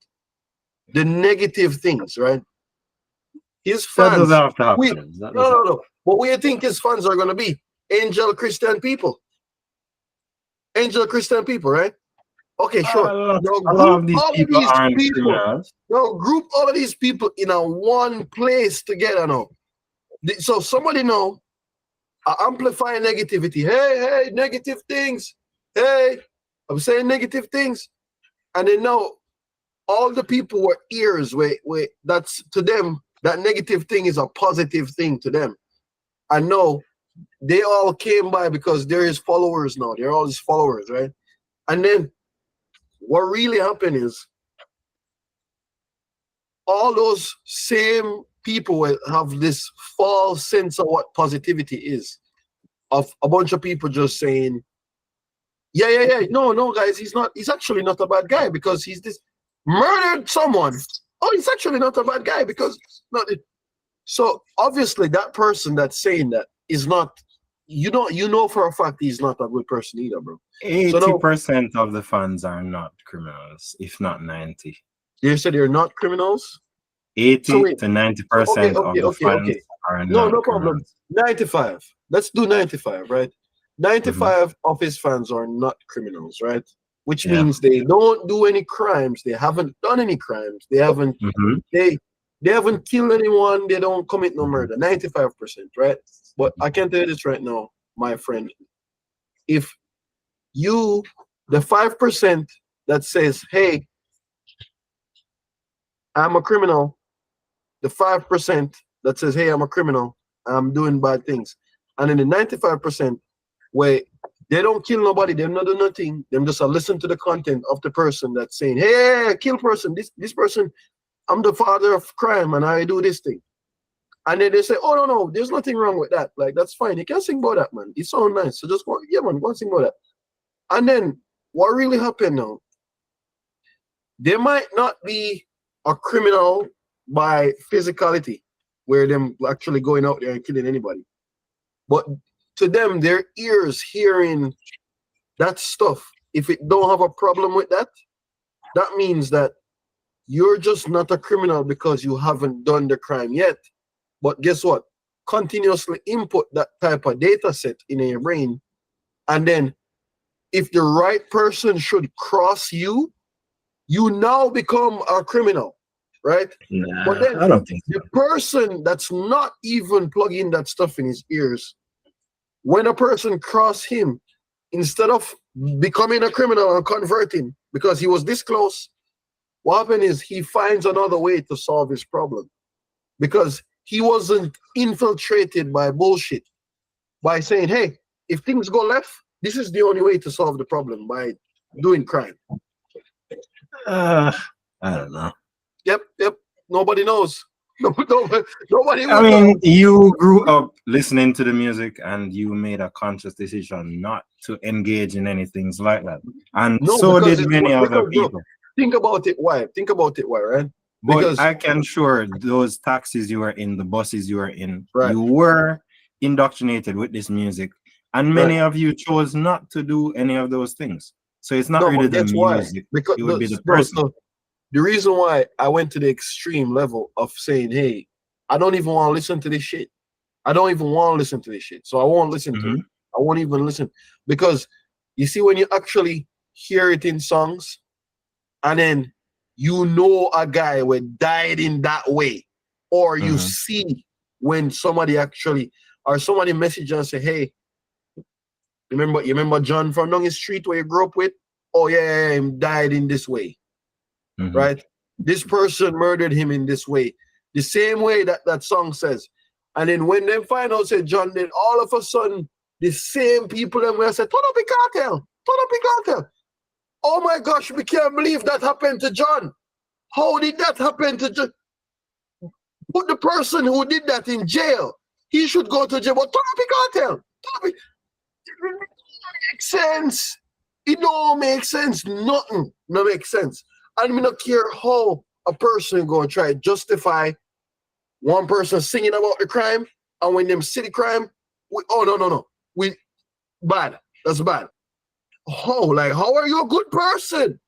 the negative things, right? His
That
fans.
doesn't have to happen.
We-
That doesn't-
No. What do you think his fans are gonna be? Angel Christian people. Angel Christian people, right? Okay, sure.
A lot
Now
of
group
these
all of
people
these
aren't
people.
criminals.
Now group all of these people in a one place together now. So somebody know amplify negativity. Hey, negative things. Hey, I'm saying negative things. And then now all the people were ears wait, that's to them, that negative thing is a positive thing to them. And no, they all came by because there is followers now. They're all his followers, right? And then what really happened is all those same people will have this false sense of what positivity is. Of a bunch of people just saying, yeah. No, guys, he's actually not a bad guy because he's this murdered someone. Oh, he's actually not a bad guy because not. So obviously that person that's saying that is not. You know for a fact he's not a good person either, bro.
80% of the fans are not criminals, if not 90.
They said they're not criminals.
80
So wait.
to 90% of the fans are not
No problem.
criminals.
95. Let's do 95, right? 95 of his fans are not criminals, right? Which
Yeah.
means they don't do any crimes. They haven't done any crimes. They haven't
Mhm.
they haven't killed anyone. They don't commit no murder. 95%, right? But I can tell you this right now, my friend. If you, the 5% that says, hey, I'm a criminal, the 5% that says, hey, I'm a criminal, I'm doing bad things. And then the 95% where they don't kill nobody, they don't do nothing, them just listen to the content of the person that's saying, hey, kill person, this person, I'm the father of crime and I do this thing. And then they say, oh, no, there's nothing wrong with that. Like, that's fine. You can sing about that, man. It sounds nice. So just go, yeah, man, go and sing about that. And then what really happened now, they might not be a criminal by physicality, where them actually going out there and killing anybody. But to them, their ears hearing that stuff, if it don't have a problem with that, that means that you're just not a criminal because you haven't done the crime yet. But guess what? Continuously input that type of data set in your brain. And then if the right person should cross you, you now become a criminal, right?
Nah,
But then
I don't think so.
the person that's not even plugging that stuff in his ears, when a person cross him, instead of becoming a criminal and converting because he was this close, what happened is he finds another way to solve his problem because he wasn't infiltrated by bullshit by saying, hey, if things go left, this is the only way to solve the problem by doing crime.
I don't know.
Yep. Nobody knows. Nobody
I
would know.
mean, you grew up listening to the music and you made a conscious decision not to engage in any things like that. And
No,
so
because
did
it's
many
what-
other
because, bro,
people.
think about it. Why? Think about it. Why? Right?
But
Because
I can sure those taxis you were in, the buses you were in,
right,
you were indoctrinated with this music, and
right.
many of you chose not to do any of those things. So it's not
No,
really
but
the
guess why?
music;
Because
it would be the
bro,
person.
so the reason why I went to the extreme level of saying, hey, I don't even want to listen to this shit. I don't even want to listen to this shit. So I won't listen to it.
Mhm.
I won't even listen. Because you see, when you actually hear it in songs, and then you know a guy who died in that way, or you
Mhm.
see when somebody actually, or somebody message and say, hey, you remember John from down the street where you grew up with? Oh yeah, he died in this way.
Mhm.
Right? This person murdered him in this way, the same way that that song says. And then when they find out, say John, then all of a sudden, the same people then will say, turn up the cartel, turn up the cartel. Oh my gosh, we can't believe that happened to John. How did that happen to John? Put the person who did that in jail. He should go to jail. But turn up the cartel. Turn up the... It don't make sense. It don't make sense. Nothing no make sense. And we don't care how a person gonna try to justify one person singing about the crime, and when them see the crime, oh no. We bad. That's bad. Oh, like how are you a good person?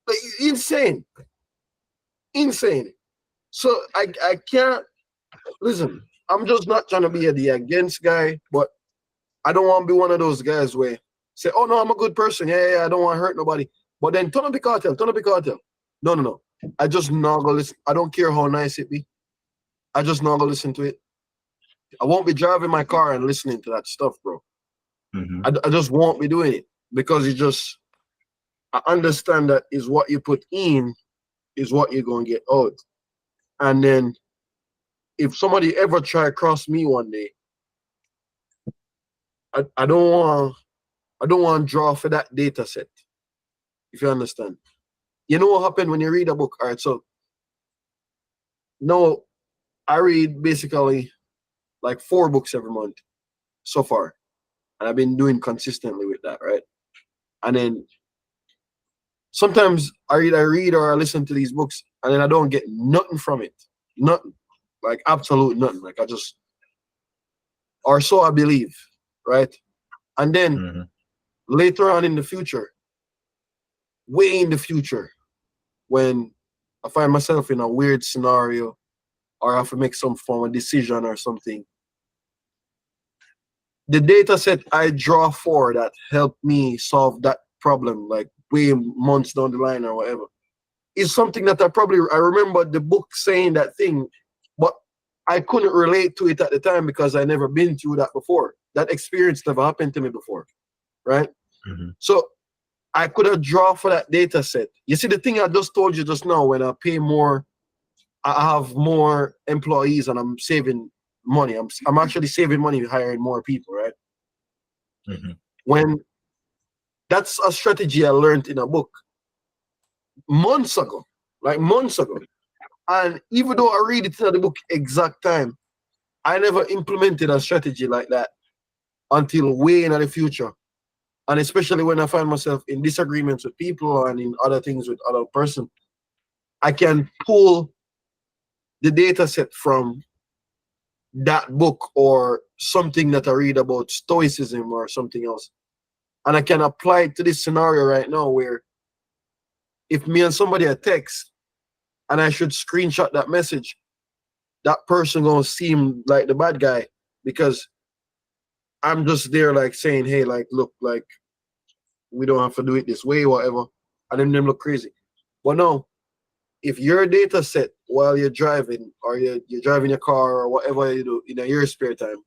Like insane. Insane. So I can't listen. I'm just not trying to be the against guy, but I don't want to be one of those guys where say, oh no, I'm a good person. Yeah, I don't want to hurt nobody. But then turn up the cartel, turn up the cartel. No. I just not gonna listen. I don't care how nice it be. I just not gonna listen to it. I won't be driving my car and listening to that stuff, bro.
Mhm.
I just won't be doing it because it just, I understand that is what you put in is what you're gonna get out. And then if somebody ever try to cross me one day, I don't want to draw for that data set. If you understand. You know what happened when you read a book? All right, so no, I read basically like 4 books every month so far. And I've been doing consistently with that, right? And then sometimes I read or I listen to these books and then I don't get nothing from it. Nothing. Like absolute nothing. Like I just, or so I believe, right? And then
Mhm.
later on in the future, way in the future, when I find myself in a weird scenario or I have to make some form of decision or something, the data set I draw for that helped me solve that problem, like way months down the line or whatever, is something that I remember the book saying that thing, but I couldn't relate to it at the time because I never been through that before. That experience never happened to me before, right?
Mhm.
So I could have drawn for that data set. You see, the thing I just told you just now, when I pay more, I have more employees and I'm saving money. I'm actually saving money hiring more people, right?
Mhm.
When that's a strategy I learned in a book months ago, like months ago. And even though I read it in the book exact time, I never implemented a strategy like that until way in the future. And especially when I find myself in disagreements with people and in other things with other person, I can pull the data set from that book or something that I read about stoicism or something else. And I can apply it to this scenario right now where if me and somebody are text and I should screenshot that message, that person gonna seem like the bad guy because I'm just there like saying, hey, like, look, like, we don't have to do it this way, whatever. And then them look crazy. But no, if your data set while you're driving or you're driving your car or whatever you do in your spare time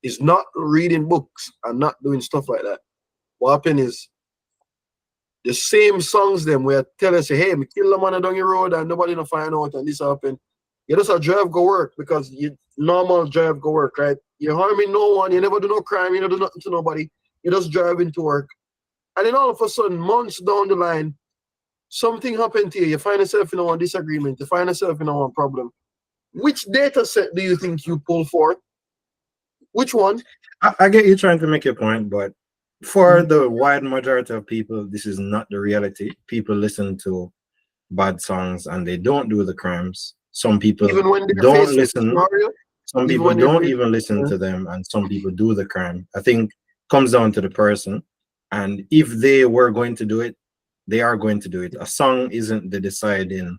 is not reading books and not doing stuff like that, what happens is the same songs them where tell us, hey, me kill the man down the road and nobody no find out and this happen. You just a drive go work because you normal drive go work, right? You're harming no one, you never do no crime, you never do nothing to nobody. You just driving to work. And then all of a sudden, months down the line, something happened to you. You find yourself in a one disagreement. You find yourself in a one problem. Which data set do you think you pull for? Which one?
I get you trying to make your point, but For the wide majority of people, this is not the reality. People listen to bad songs and they don't do the crimes. Some people
Even when they're
don't
faced with
listen.
scenario,
Some
even
people
when they're
don't
faced
even listen to them, and some people do the crime. I think comes down to the person, and if they were going to do it, they are going to do it. A song isn't the deciding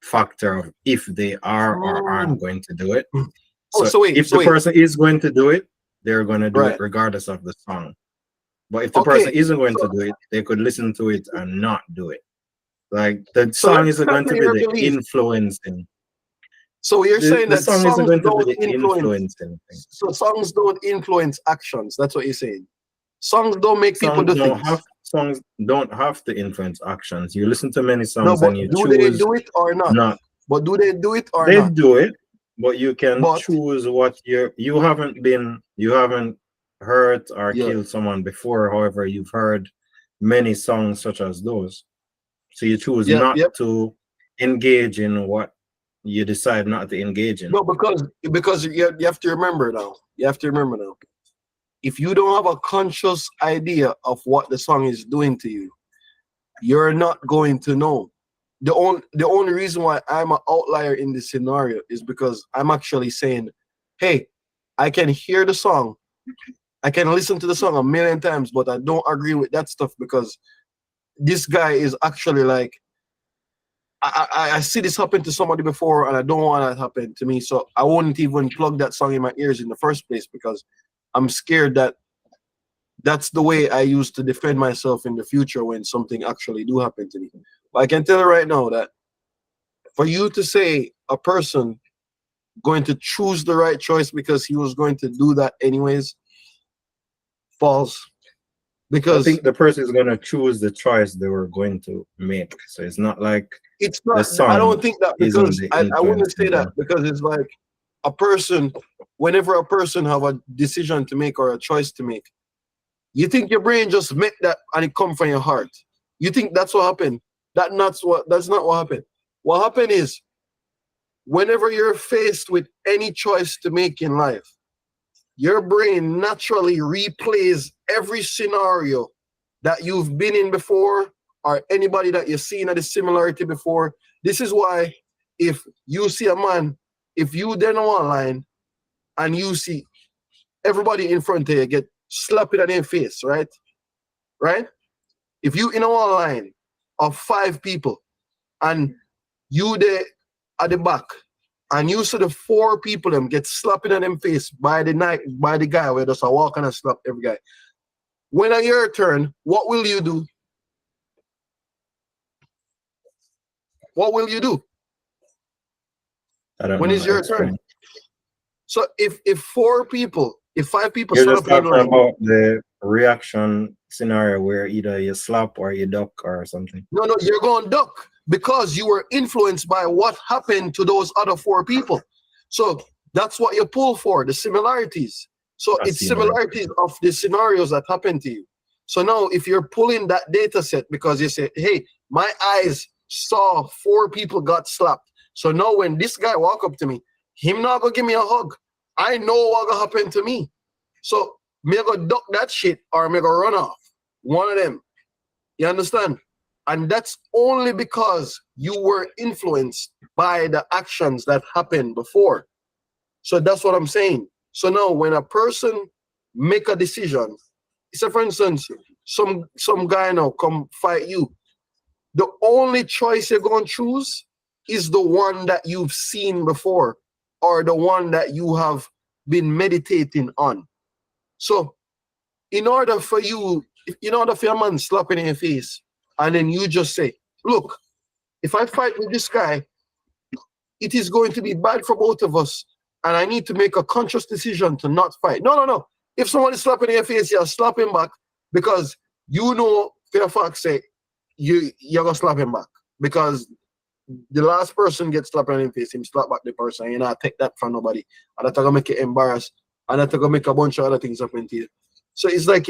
factor of if they are or aren't going to do it.
Oh,
So
so wait,
if
so
the
wait.
person is going to do it, they're going to do
Right.
it regardless of the song. But if the
Okay,
person isn't going
so-
to do it, they could listen to it and not do it. Like the
So
song
let's
isn't going to
separate
be
your
the
belief.
influencing.
So you're saying
The
that
song isn't
songs
going to be
don't
the
influence.
influencing thing.
So songs don't influence actions. That's what you're saying. Songs don't make people do things.
Songs don't have to influence actions. You listen to many
No,
songs
but
and you
do they
choose
do it or not?
not.
But do they do it or
They
not?
do it, but you can
But-
choose what you haven't hurt or
Yeah.
killed someone before. However, you've heard many songs such as those. So you choose
Yep,
not
yep.
to engage in what you decide not to engage in.
No, because you have to remember now. You have to remember now. If you don't have a conscious idea of what the song is doing to you, you're not going to know. The only reason why I'm an outlier in this scenario is because I'm actually saying, hey, I can hear the song, I can listen to the song a million times, but I don't agree with that stuff because this guy is actually like, I see this happen to somebody before and I don't want that to happen to me. So I won't even plug that song in my ears in the first place because I'm scared that that's the way I use to defend myself in the future when something actually do happen to me. But I can tell you right now that for you to say a person going to choose the right choice because he was going to do that anyways, false.
I
Because
think the person is going to choose the choice they were going to make. So it's not like
it's
the
not,
song
I don't think that
isn't
because
the
I wouldn't say
influence.
that because it's like a person, whenever a person have a decision to make or a choice to make, you think your brain just make that and it come from your heart. You think that's what happened. That's not what happened. What happened is whenever you're faced with any choice to make in life, your brain naturally replays every scenario that you've been in before or anybody that you've seen at a similarity before. This is why if you see a man, if you then online and you see everybody in front of you get slapped in their face, right? Right? If you in a line of 5 people and you there at the back and you see the 4 people them get slapped in them face by the guy where just a walk and a slap every guy. When it's your turn, what will you do? What will you do?
I don't
When
know.
is your
Explain.
turn? So if 5 people
You're
stand
just
up in
talking
line,
about the reaction scenario where either you slap or you duck or something.
no, you're going duck because you were influenced by what happened to those other 4 people. So that's what you pull for, the similarities. So
I
it's
see,
similarities of the scenarios that happen to you. So now if you're pulling that data set because you say, hey, my eyes saw 4 people got slapped. So now when this guy walk up to me, him not gonna give me a hug. I know what gonna happen to me. So me gonna duck that shit or me gonna run off. One of them. You understand? And that's only because you were influenced by the actions that happened before. So that's what I'm saying. So now when a person make a decision, say for instance, some guy now come fight you, the only choice you're going to choose is the one that you've seen before or the one that you have been meditating on. So in order for a man slapping in your face and then you just say, look, if I fight with this guy, it is going to be bad for both of us and I need to make a conscious decision to not fight. No. If someone is slapping in your face, you're slapping back because you know for a fact say you're gonna slap him back because the last person gets slapped in the face, him slap back the person, you know, take that from nobody. And that's gonna make you embarrassed. And that's gonna make a bunch of other things happen to you. So it's like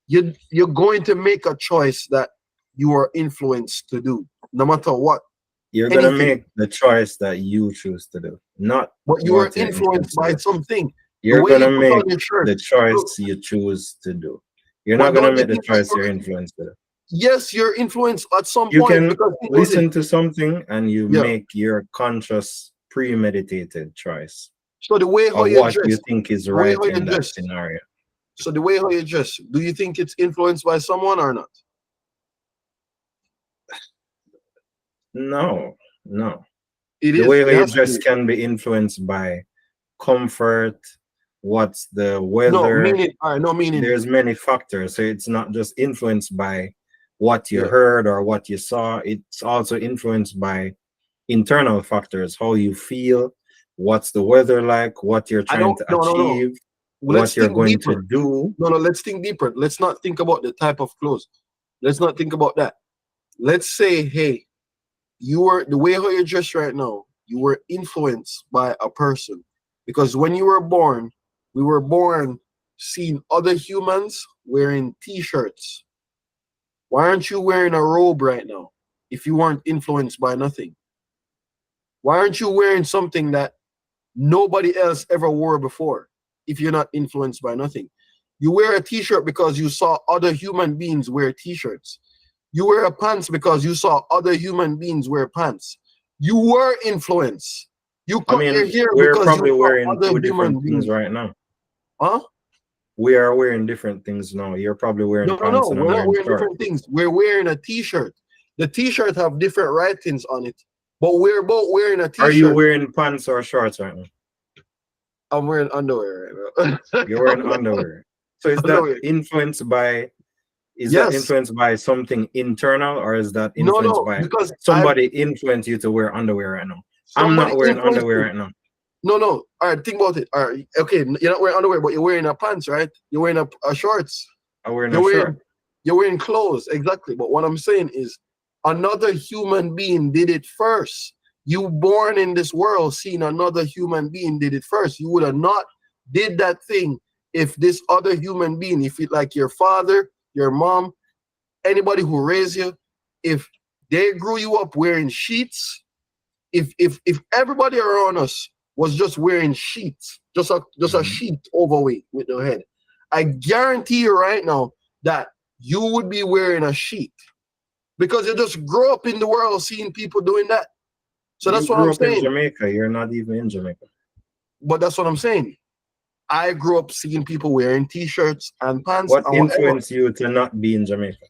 you're going to make a choice that you are influenced to do, no matter what.
You're gonna
Anything.
make the choice that you choose to do, not
But you are
what you're
influenced by something.
You're
way
gonna
you put
make
on your shirt.
the choice
Look.
you choose to do. You're
But
not gonna
don't you
make the
think that
choice you're influenced with.
yes, you're influenced at some
You
point
can
because people did.
listen to something and you
Yeah.
make your conscious, premeditated choice
So the way how
of
you
what
dress,
you think is
the way
right
how you
in that
dress.
scenario.
So the way how you dress, do you think it's influenced by someone or not?
No, no.
It
The
is.
way
It
how you
has to
dress
be.
can be influenced by comfort, what's the
No,
weather.
meaning. All right, no meaning.
There's many factors, so it's not just influenced by what you
Yeah.
heard or what you saw. It's also influenced by internal factors, how you feel, what's the weather like, what you're
I
trying
don't.
to
No, no, no.
achieve,
Let's
what you're
think
going to
deeper.
do.
No, no. Let's think deeper. Let's not think about the type of clothes. Let's not think about that. Let's say, hey, you were the way how you're dressed right now. You were influenced by a person because when you were born, we were born seeing other humans wearing T-shirts. Why aren't you wearing a robe right now if you weren't influenced by nothing? Why aren't you wearing something that nobody else ever wore before if you're not influenced by nothing? You wear a T-shirt because you saw other human beings wear T-shirts. You wear a pants because you saw other human beings wear pants. You were influenced. You
I
cut your
mean,
hair
we're
because
probably
you saw
wearing
other
two
human
different things
beings.
right now.
Huh?
We are wearing different things now. You're probably wearing
No, no,
pants
no.
and I'm
We're not
wearing
wearing
shorts.
different things. We're wearing a T-shirt. The T-shirt have different writings on it, but we're both wearing a
Are you
T-shirt.
wearing pants or shorts right now?
I'm wearing underwear right now.
You're wearing underwear. So is that
Underwear.
influenced by
Yes.
something internal, or is that
No,
influenced
no.
by
Because
somebody influenced you to wear underwear right now? I'm
somebody
not wearing
influenced
underwear
you.
right now.
No, no. All right, think about it. All right, okay. You're not wearing underwear, but you're wearing a pants, right? You're wearing a shorts.
I'm wearing
You're
a
wearing
shirt.
you're wearing clothes, exactly. But what I'm saying is, another human being did it first. You born in this world, seeing another human being did it first. You would have not did that thing if this other human being, if it like your father, your mom, anybody who raised you, if they grew you up wearing sheets, if everybody around us was just wearing sheets, just a
Mhm.
sheet overweight with their head, I guarantee you right now that you would be wearing a sheet because you just grow up in the world seeing people doing that. So
You
that's what
grew
I'm
up in
saying.
Jamaica. You're not even in Jamaica.
But that's what I'm saying. I grew up seeing people wearing T-shirts and pants
What
and whatever.
influenced you to not be in Jamaica?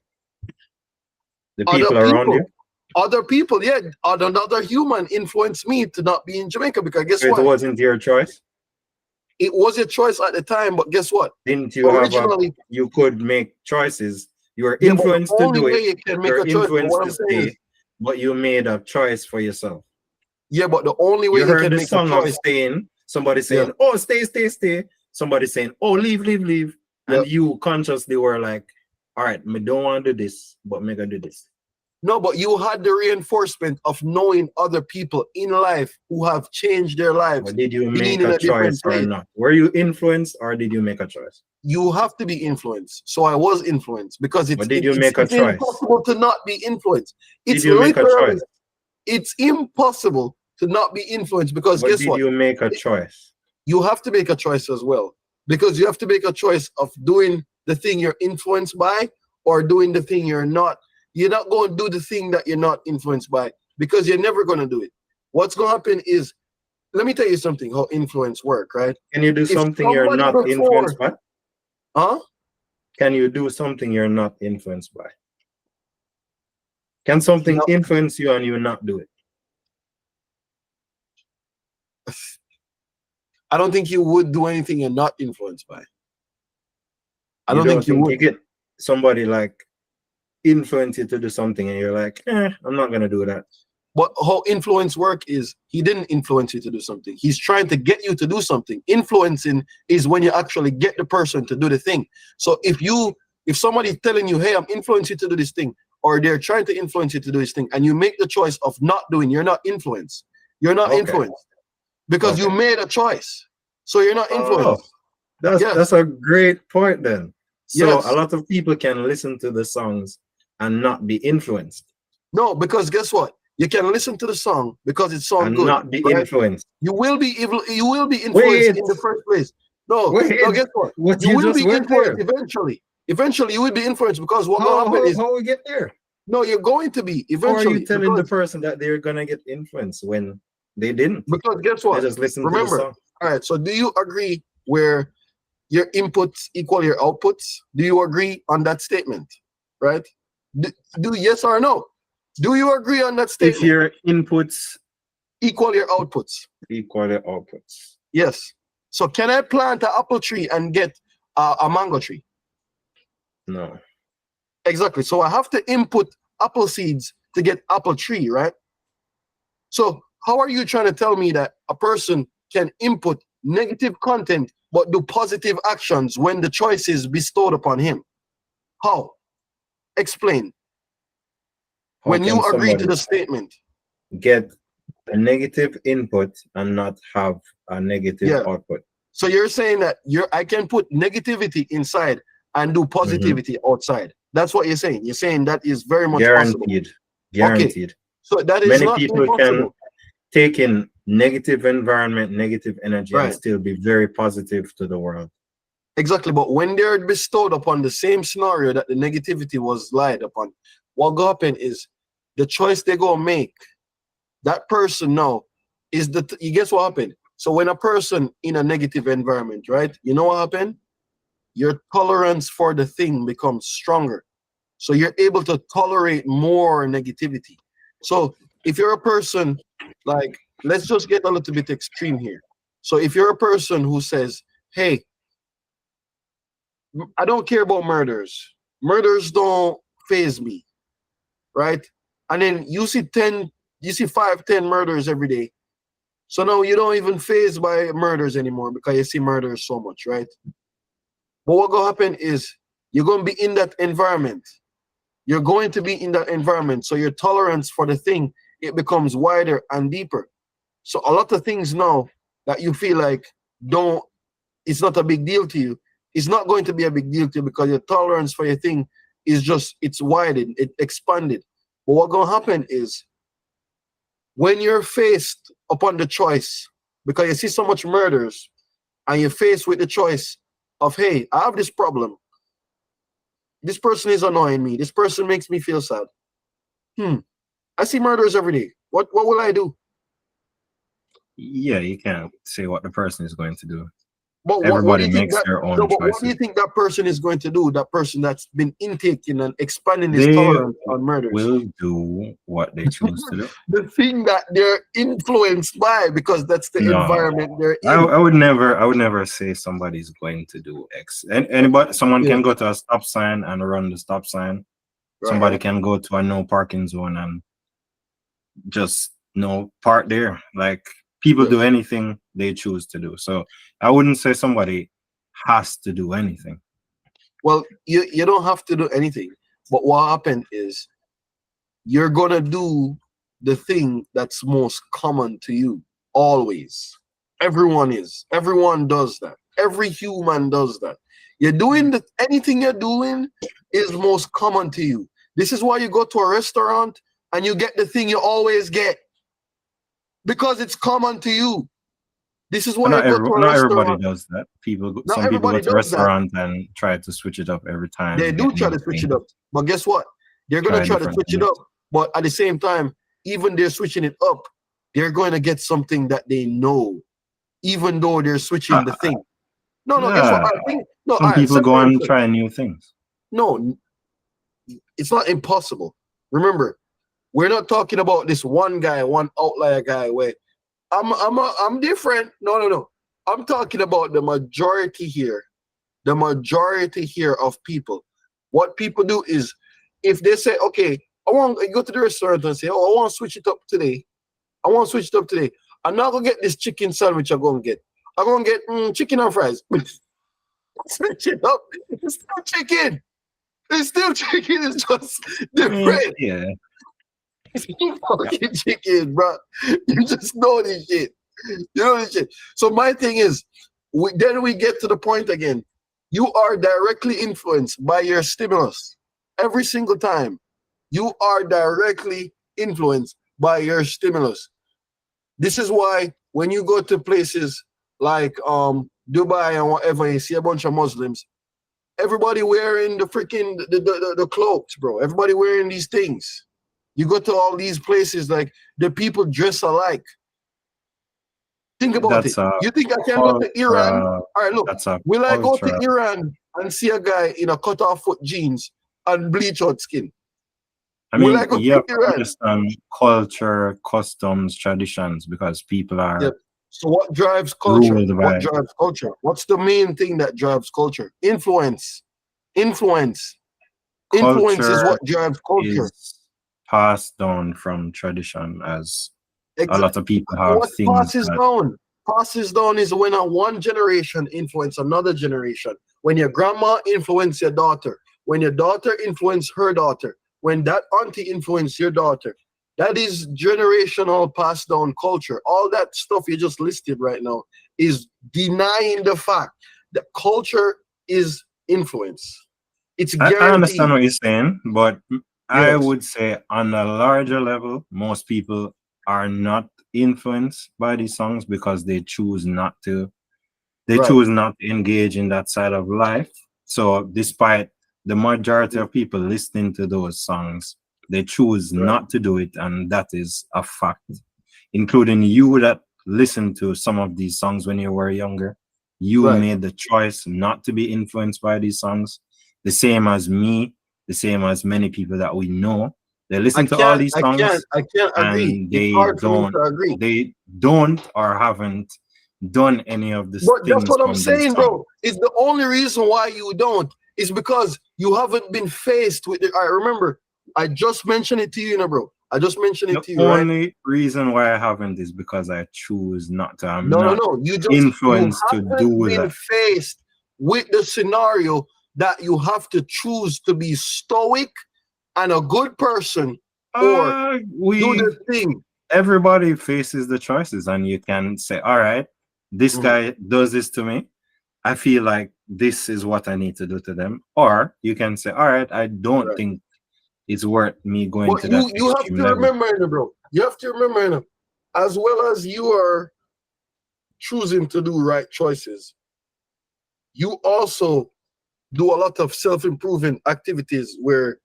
The
Other
people around you?
Other people, yeah, another human influenced me to not be in Jamaica because guess
So it
what?
wasn't your choice?
It was a choice at the time, but guess what?
Didn't you have
Originally,
you could make choices? You were
yeah, but the
influenced to
only
do
way
it.
you can make
You're
a choice, but
influenced
what
to
I'm saying is,
stay, but you made a choice for yourself.
yeah, but the only way
You
you
heard
can
the
make a
song of
choice,
staying, somebody
yeah,
saying, oh, stay, stay, stay. Somebody saying, oh, leave, leave, leave.
yeah.
And you consciously were like, all right, me don't want to do this, but me gonna do this.
No, but you had the reinforcement of knowing other people in life who have changed their lives,
Or did you
being
make
in
a
a different
choice or
place.
not? Were you influenced or did you make a choice?
You have to be influenced. So I was influenced because
Or did you make a
it's
choice?
impossible to not be influenced.
Did
It's
you make a
literally,
choice?
it's impossible to not be influenced because
But
guess
did
what?
you make a choice?
You have to make a choice as well because you have to make a choice of doing the thing you're influenced by or doing the thing you're not. You're not going to do the thing that you're not influenced by because you're never going to do it. What's going to happen is, let me tell you something how influence work, right?
Can you do
If
something you're
somebody
not influenced
before,
by?
huh?
Can you do something you're not influenced by? Can something
No,
influence you and you not do it?
I don't think you would do anything you're not influenced by. I
You
don't think you
you
would.
get somebody like influence you to do something and you're like, I'm not gonna do that.
But how influence work is he didn't influence you to do something. He's trying to get you to do something. Influencing is when you actually get the person to do the thing. So if somebody's telling you, hey, I'm influencing you to do this thing, or they're trying to influence you to do this thing, and you make the choice of not doing, you're not influenced. You're not
Okay.
influenced because you
Okay.
made a choice. So you're not
Oh,
influenced. Yes.
that's a great point then. So
Yes.
a lot of people can listen to the songs and not be influenced
No, because guess what? You can listen to the song because it sounds
and
good.
not be
right?
influenced.
You will be influenced
Wait,
in the first place. No,
wait,
guess what?
what
You
you
will
just
be
went
influenced
there.
eventually. Eventually, you will be influenced because what will happen is
How we get there?
no, you're going to be
How are
eventually.
you telling the
because,
person that they're gonna get influenced when they didn't?
because guess
They
what?
just listen to the
Remember,
song.
all right. So, do you agree where your inputs equal your outputs? Do you agree on that statement? Right? Do yes or no? Do you agree on that
If
statement?
your inputs
Equal your outputs.
equal the outputs.
Yes. So, can I plant an apple tree and get a mango tree?
No.
Exactly. So I have to input apple seeds to get apple tree, right? So how are you trying to tell me that a person can input negative content but do positive actions when the choice is bestowed upon him? How? Explain.
How
When you
can
agree to
somebody
the statement.
get a negative input and not have a negative
Yeah.
output?
So you're saying that I can put negativity inside and do positivity outside. That's what you're saying. You're saying that is very much possible.
Guaranteed. Guaranteed.
So that is
Many
not
people
impossible.
can take in negative environment, negative energy, and
Right.
still be very positive to the world.
Exactly, but when they're bestowed upon the same scenario that the negativity was lied upon, what go happen is the choice they go make. That person now is you guess what happened? So when a person in a negative environment, right? You know what happened? Your tolerance for the thing becomes stronger. So you're able to tolerate more negativity. So if you're a person, like, let's just get a little bit extreme here. So if you're a person who says, hey, I don't care about murders. Murders don't phase me, right? And then you see 5, 10 murders every day. So now you don't even phase by murders anymore because you see murders so much, right? But what gonna happen is you're gonna be in that environment. You're going to be in that environment. So your tolerance for the thing, it becomes wider and deeper. So a lot of things now that you feel like it's not a big deal to you, it's not going to be a big deal to you because your tolerance for your thing is it's widened, it expanded. But what's going to happen is when you're faced upon the choice, because you see so much murders, and you're faced with the choice of, hey, I have this problem. This person is annoying me. This person makes me feel sad. I see murders every day. What will I do?
Yeah, you can't say what the person is going to do.
But what do
Everybody
you think
makes their own
but what do you
choices.
think that person is going to do? That person that's been intaking and expanding his
They
tolerance on murders.
will do what they choose to do.
The thing that they're influenced by, because that's the
No.
environment they're in.
I would never say somebody's going to do X. Someone
Yeah.
can go to a stop sign and run the stop sign.
Right.
Somebody can go to a no parking zone and just park there. Like, people do anything they choose to do. So I wouldn't say somebody has to do anything.
Well, you don't have to do anything. But what happened is you're gonna do the thing that's most common to you always. Everyone does that. Every human does that. You're doing anything you're doing is most common to you. This is why you go to a restaurant and you get the thing you always get, because it's common to you. This is why
Not
you go to a restaurant.
everybody does that. Some people go to restaurant and try to switch it up every time.
They do try to switch it up, but guess what? They're going to try to switch it up, but at the same time, even they're switching it up, they're going to get something that they know, even though they're switching the thing. No, guess what? I think
some people go and try new things.
No, it's not impossible. Remember, we're not talking about this one guy, one outlier guy where I'm different. No. I'm talking about the majority here. The majority here of people. What people do is, if they say, okay, I want to go to the restaurant and say, oh, I want to switch it up today. I'm not going to get this chicken sandwich I'm going to get. I'm going to get chicken and fries. Switch it up. It's still chicken. It's just different.
Yeah.
It's still fucking chicken, bro. You just know this shit. So my thing is, then we get to the point again. You are directly influenced by your stimulus. Every single time. You are directly influenced by your stimulus. This is why when you go to places like Dubai and whatever, you see a bunch of Muslims, everybody wearing the freaking the cloaks, bro. Everybody wearing these things. You go to all these places, like the people dress alike. Think about
That's
it.
a
You think I can go to Iran?
culture.
All right, look.
That's a
Will I go to
culture.
Iran and see a guy in a cut-off foot jeans and bleach out skin?
I
Will
mean,
I go
you
to
have to
Iran?
understand culture, customs, traditions, because people are
Yep. So what drives culture?
ruled
What
by
drives culture? What's the main thing that drives culture? Influence. Influence. Influence is
culture
what drives culture.
is passed down from tradition, as a
Ex-
lot of people have
what
things
passes
that
down? Passes down is when a one generation influence another generation. When your grandma influence your daughter, when your daughter influence her daughter, when that auntie influence your daughter. That is generational passed down culture. All that stuff you just listed right now is denying the fact that culture is influence. It's
I understand
guaranteed.
what you're saying, but I
Yes.
would say on a larger level, most people are not influenced by these songs because they choose not to. They
Right.
choose not to engage in that side of life. So, despite the majority of people listening to those songs, they choose
Right.
not to do it, and that is a fact. Including you that listened to some of these songs when you were younger. You
Right.
made the choice not to be influenced by these songs, the same as me, the same as many people that we know. They listen to all these songs
I can't agree.
and
It's hard for me to agree.
they don't or haven't done any of these
But that's
things
what I'm
from these
saying,
songs.
bro. It's the only reason why you don't is because you haven't been faced with it. I remember I just mentioned it to you, bro. I just mentioned it
The
to you, right?
only reason why I haven't is because I choose not to. I'm
No, no,
not
no. You
influenced to
haven't
do
been
that.
faced with the scenario that you have to choose to be stoic and a good person or do
We
the thing.
Everybody faces the choices, and you can say, all right, this
Mhm.
guy does this to me. I feel like this is what I need to do to them. Or you can say, all right, I don't
Right.
think it's worth me going
But
to that
you have
extreme
to
level.
remember, bro. You have to remember, as well as you are choosing to do right choices, you also do a lot of self-improving activities where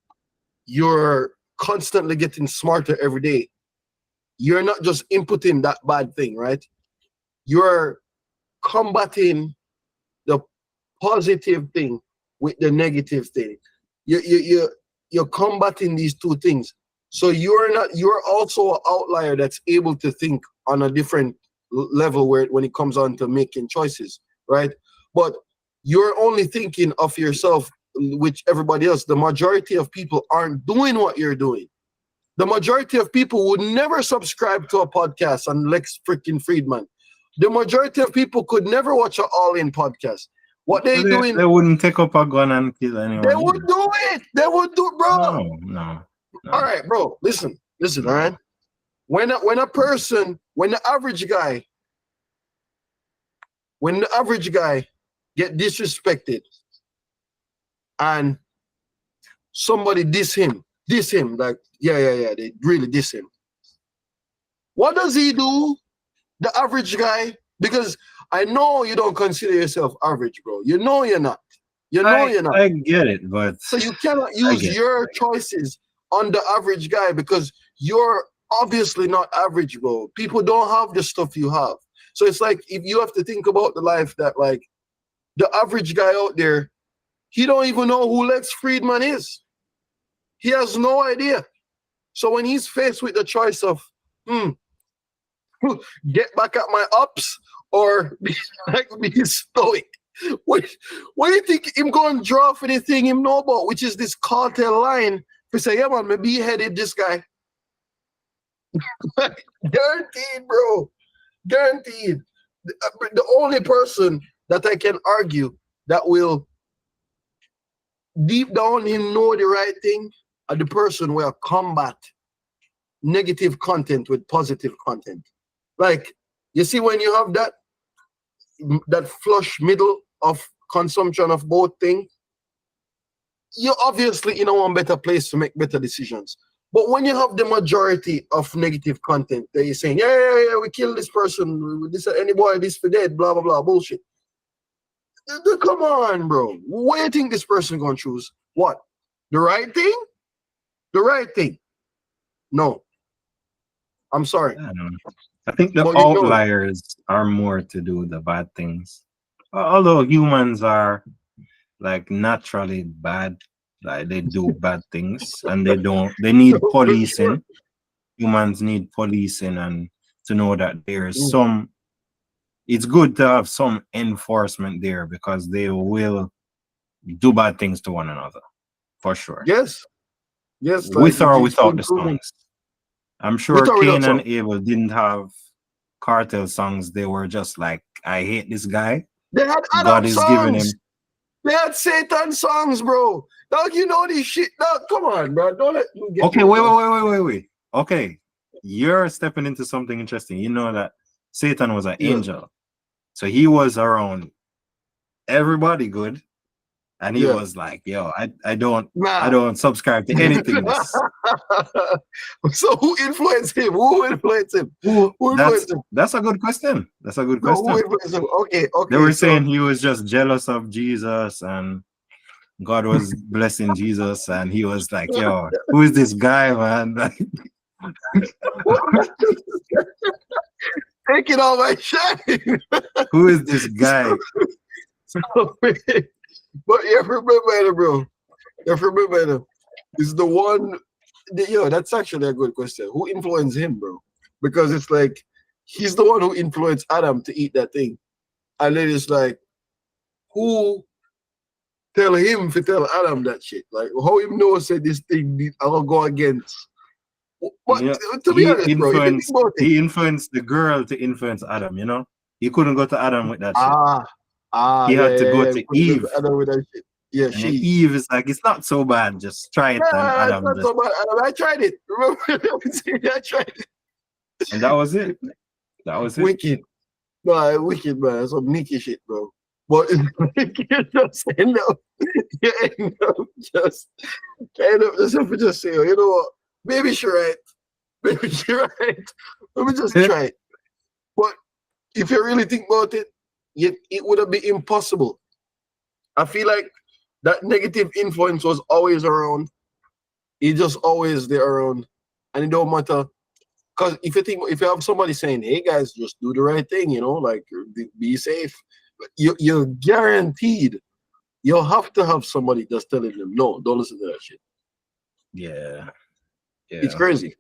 you're constantly getting smarter every day. You're not just inputting that bad thing, right? You're combating the positive thing with the negative thing. You're combating these two things. So you're also an outlier that's able to think on a different level where when it comes on to making choices, right? But you're only thinking of yourself, which everybody else, the majority of people aren't doing what you're doing. The majority of people would never subscribe to a podcast on Lex freaking Friedman. The majority of people could never watch an all-in podcast. What they doing?
They wouldn't take up a gun and kill
They
anyone
would
either.
do it. They would do, bro.
No.
All right, bro. Listen. All right. When the average guy get disrespected and somebody diss him, like yeah, they really diss him. What does he do? The average guy, because I know you don't consider yourself average, bro. You know you're not.
I get it, but
So you cannot use your choices on the average guy because you're obviously not average, bro. People don't have the stuff you have. So it's like if you have to think about the life that like the average guy out there, he don't even know who Lex Friedman is. He has no idea. So when he's faced with the choice of get back at my ups or be stoic. What do you think him going to draw for the thing him know about, which is this cartel line to say, yeah man, maybe he headed this guy. Guaranteed, bro. Guaranteed. The only person that I can argue that will deep down him know the right thing are the person will combat negative content with positive content. Like, you see, when you have that flush middle of consumption of both things, you're obviously in a one better place to make better decisions. But when you have the majority of negative content that you're saying, yeah, we kill this person, this any boy, this for dead, blah blah blah, bullshit. Come on, bro. What do you think this person gonna choose? What? The right thing? The right thing? No. I'm sorry.
I don't know. I think the
But you know,
outliers are more to do with the bad things. Although humans are like naturally bad, like they do bad things and they need
for sure.
policing. Humans need policing and to know that there's some, it's good to have some enforcement there because they will do bad things to one another for sure.
Yes. Yes, like
With or
it's
without the
improving.
songs. I'm
With
sure
or without
Cain and
song.
Abel didn't have Cartel songs. They were just like, I hate this guy.
They had
God
Adam
is giving him.
songs. They had Satan songs, bro. Dog, you know this shit. Dog, come on, bro. Don't let me get
Okay,
me, bro.
wait. Okay, you're stepping into something interesting. You know that Satan was an
Yeah.
angel, so he was around everybody good, and he
Yeah.
was like, "Yo, I don't
Nah.
subscribe to anything." This
So who influenced him? Who influenced him?
who
Who influenced him?
that's a good question. That's a good
No, who
question.
influenced him? Okay,
They
okay.
were
So
saying he was just jealous of Jesus and God was blessing Jesus, and he was like, "Yo, who is this guy, man?"
taking all my shine.
Who is this guy?
But you ever remember, bro? You ever remember? Is the one, yo, that's actually a good question. Who influenced him, bro? Because it's like he's the one who influenced Adam to eat that thing. And then it's like, who tell him to tell Adam that shit? Like, how him know said this thing I'll go against? But
Yeah,
to be honest, bro, if you think about it,
he influenced the girl to influence Adam, you know? He couldn't go to Adam with that shit. He
yeah,
had to
yeah,
go
yeah.
to
Put it
Eve.
Adam with that shit. Yeah,
And then
she.
Eve is like, it's not so bad, just try it. And
Nah, it's
Adam
not
just
so bad. Adam, I tried it. Remember? I tried it.
and that was it. That was it.
Wicked. No, wicked, man. Some Nicky shit, bro. But you just end up, you end up just, just say, you know what? Maybe she's right. Maybe she's right. Let me just try it. But if you really think about it, it would have been impossible. I feel like that negative influence was always around. It's just always there around. And it don't matter. Because if you have somebody saying, hey guys, just do the right thing, you know, like be safe, you're guaranteed you'll have to have somebody that's telling them, no, don't listen to that shit.
Yeah.
It's crazy.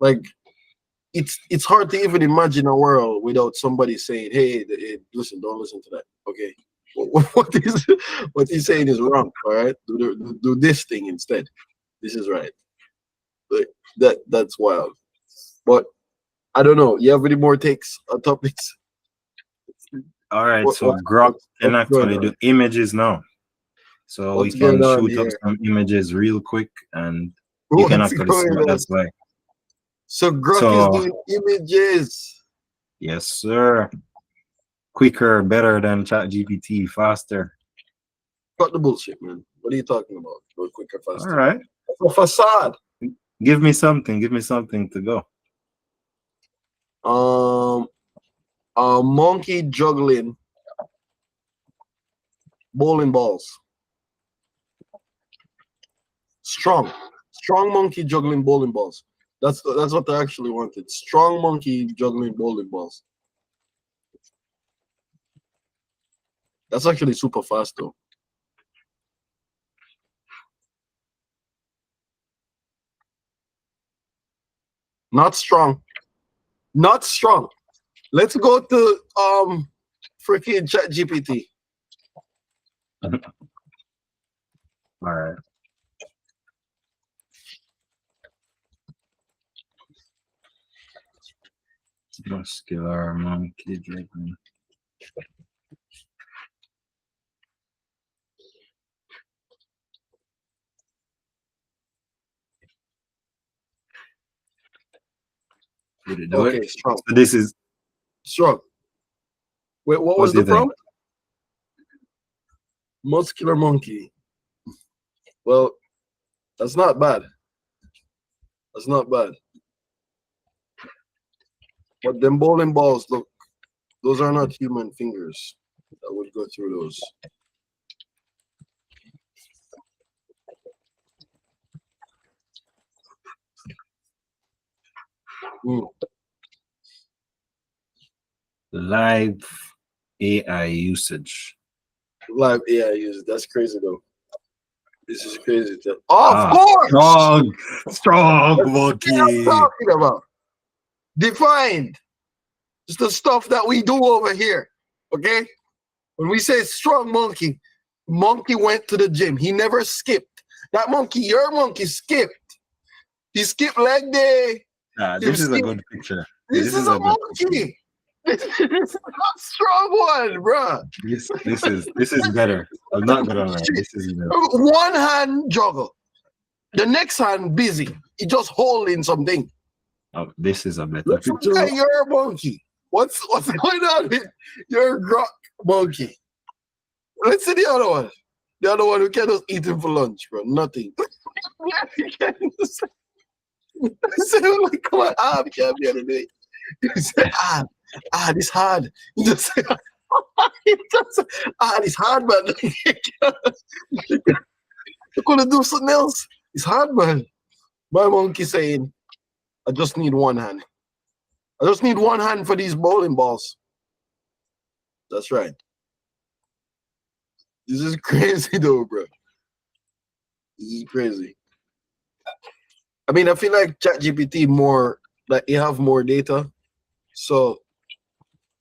Like it's hard to even imagine a world without somebody saying, hey, listen, don't listen to that. Okay. What he's saying is wrong. All right. Do this thing instead. This is right. Like, that's wild. But I don't know. You have any more takes on topics?
All right.
What,
So
what,
Grok can
what's going
actually
on?
do images now. So we
What's going
can
on
shoot up
here?
some images real quick and you can
What's
actually see
going
what
on?
that's like.
So Grok is
So
doing images.
yes, sir. Quicker, better than ChatGPT, faster.
Cut the bullshit, man. What are you talking about? Go quicker,
All
faster.
right.
That's a facade.
Give me something. Give me something to go.
A monkey juggling bowling balls. Strong monkey juggling bowling balls. That's what I actually wanted. Strong monkey juggling bowling balls. That's actually super fast though. Not strong. Not strong. Let's go to freaking Chat GPT.
All right. Muscular monkey juggling. Did it do
Okay,
it?
strong.
So this is
Strong. Wait, what
what
was
do you
the
think?
prompt? Muscular monkey. Well, that's not bad. That's not bad. But them bowling balls, look, those are not human fingers. I would go through those.
Live AI usage.
Live AI usage. That's crazy though. This is crazy. Of course!
Strong
What I'm
monkey.
talking about. Defined. It's the stuff that we do over here. Okay? When we say strong monkey, monkey went to the gym. He never skipped. That monkey, your monkey skipped. He skipped leg day.
This is a good picture.
This is a monkey. This is a strong one, bro.
This is better. I'm not gonna lie. This is better.
One hand juggle. The next hand busy. He just holding something.
Oh, this is a better
Look
picture.
at your monkey. What's going on with your Grok monkey? Let's see the other one. The other one, we can just eat him for lunch, bro. Nothing. Like, come on, we can't be able to do it. He said, this hard. He just said, this hard, man. You couldn't do something else. It's hard, man. My monkey saying, I just need one hand. I just need one hand for these bowling balls. That's right. This is crazy though, bro. This is crazy. I mean, I feel like ChatGPT more, like you have more data. So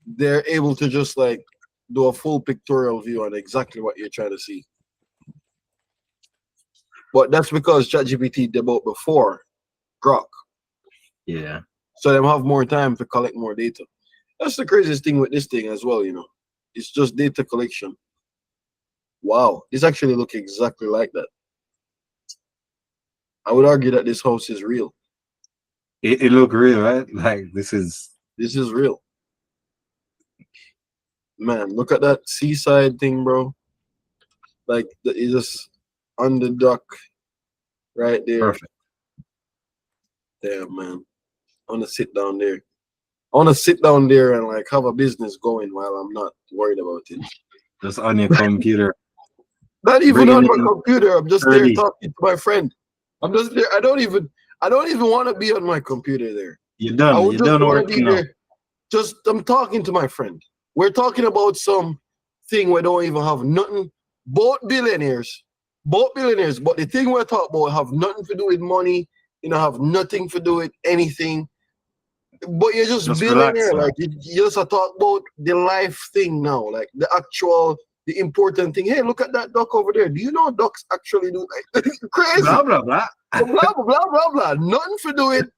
they're able to just like do a full pictorial view on exactly what you're trying to see. But that's because ChatGPT did about before Grok.
Yeah.
So they have more time to collect more data. That's the craziest thing with this thing as well, you know. It's just data collection. Wow, this actually looks exactly like that. I would argue that this house is real.
It look real, right? Like this is
real. Man, look at that seaside thing, bro. Like it's just on the dock right there.
perfect.
Damn, man. I want to sit down there. I want to sit down there and like have a business going while I'm not worried about it.
Just on your computer.
Not even
Bringing
on my
in
computer. I'm just
early.
there talking to my friend. I'm just there. I don't even want to be on my computer there.
You're
I
done.
would
You're
just
done
want to be
working now.
there. Just I'm talking to my friend. We're talking about some thing we don't even have nothing. Both billionaires. But the thing we're talking about have nothing to do with money. You know, have nothing to do with anything. But you're just billionaire.
Relax,
Like you just talk about the life thing now, like the actual, the important thing. Hey, look at that duck over there. Do you know ducks actually do like crazy?
blah blah blah.
blah blah blah blah blah. Nothing to do with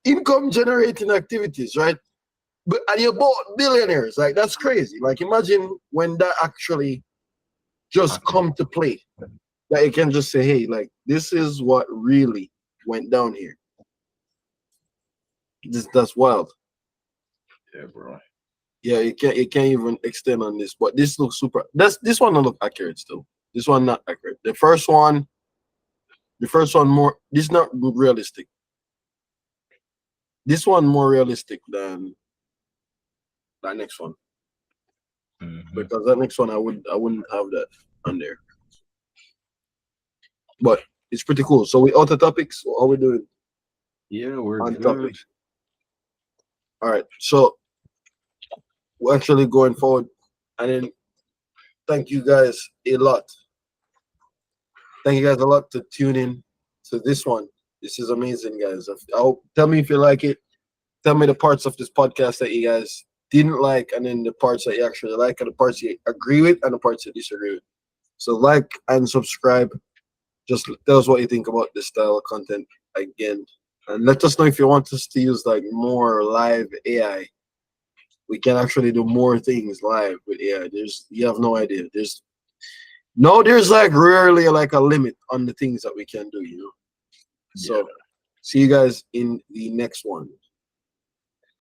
income generating activities, right? But and you're both billionaires. Like that's crazy. Like imagine when that actually just come to play. That you can just say, hey, like this is what really went down here. That's wild.
Yeah, bro.
Yeah, you can't even extend on this, but this looks super. This one don't look accurate still. This one not accurate. The first one more. This not realistic. This one more realistic than that next one, because that next one I wouldn't have that on there. But it's pretty cool. So we out of topics. How we doing?
Yeah, we're
On
good.
topic. All right. So we're actually going forward, and then thank you guys a lot. Thank you guys a lot to tune in to this one. This is amazing, guys. Tell me if you like it. Tell me the parts of this podcast that you guys didn't like, and then the parts that you actually like, and the parts you agree with, and the parts you disagree with. So like and subscribe. Just tell us what you think about this style of content again. And let us know if you want us to use like more live AI. We can actually do more things live with AI. You have no idea. There's like rarely like a limit on the things that we can do, you know. So see you guys in the next one.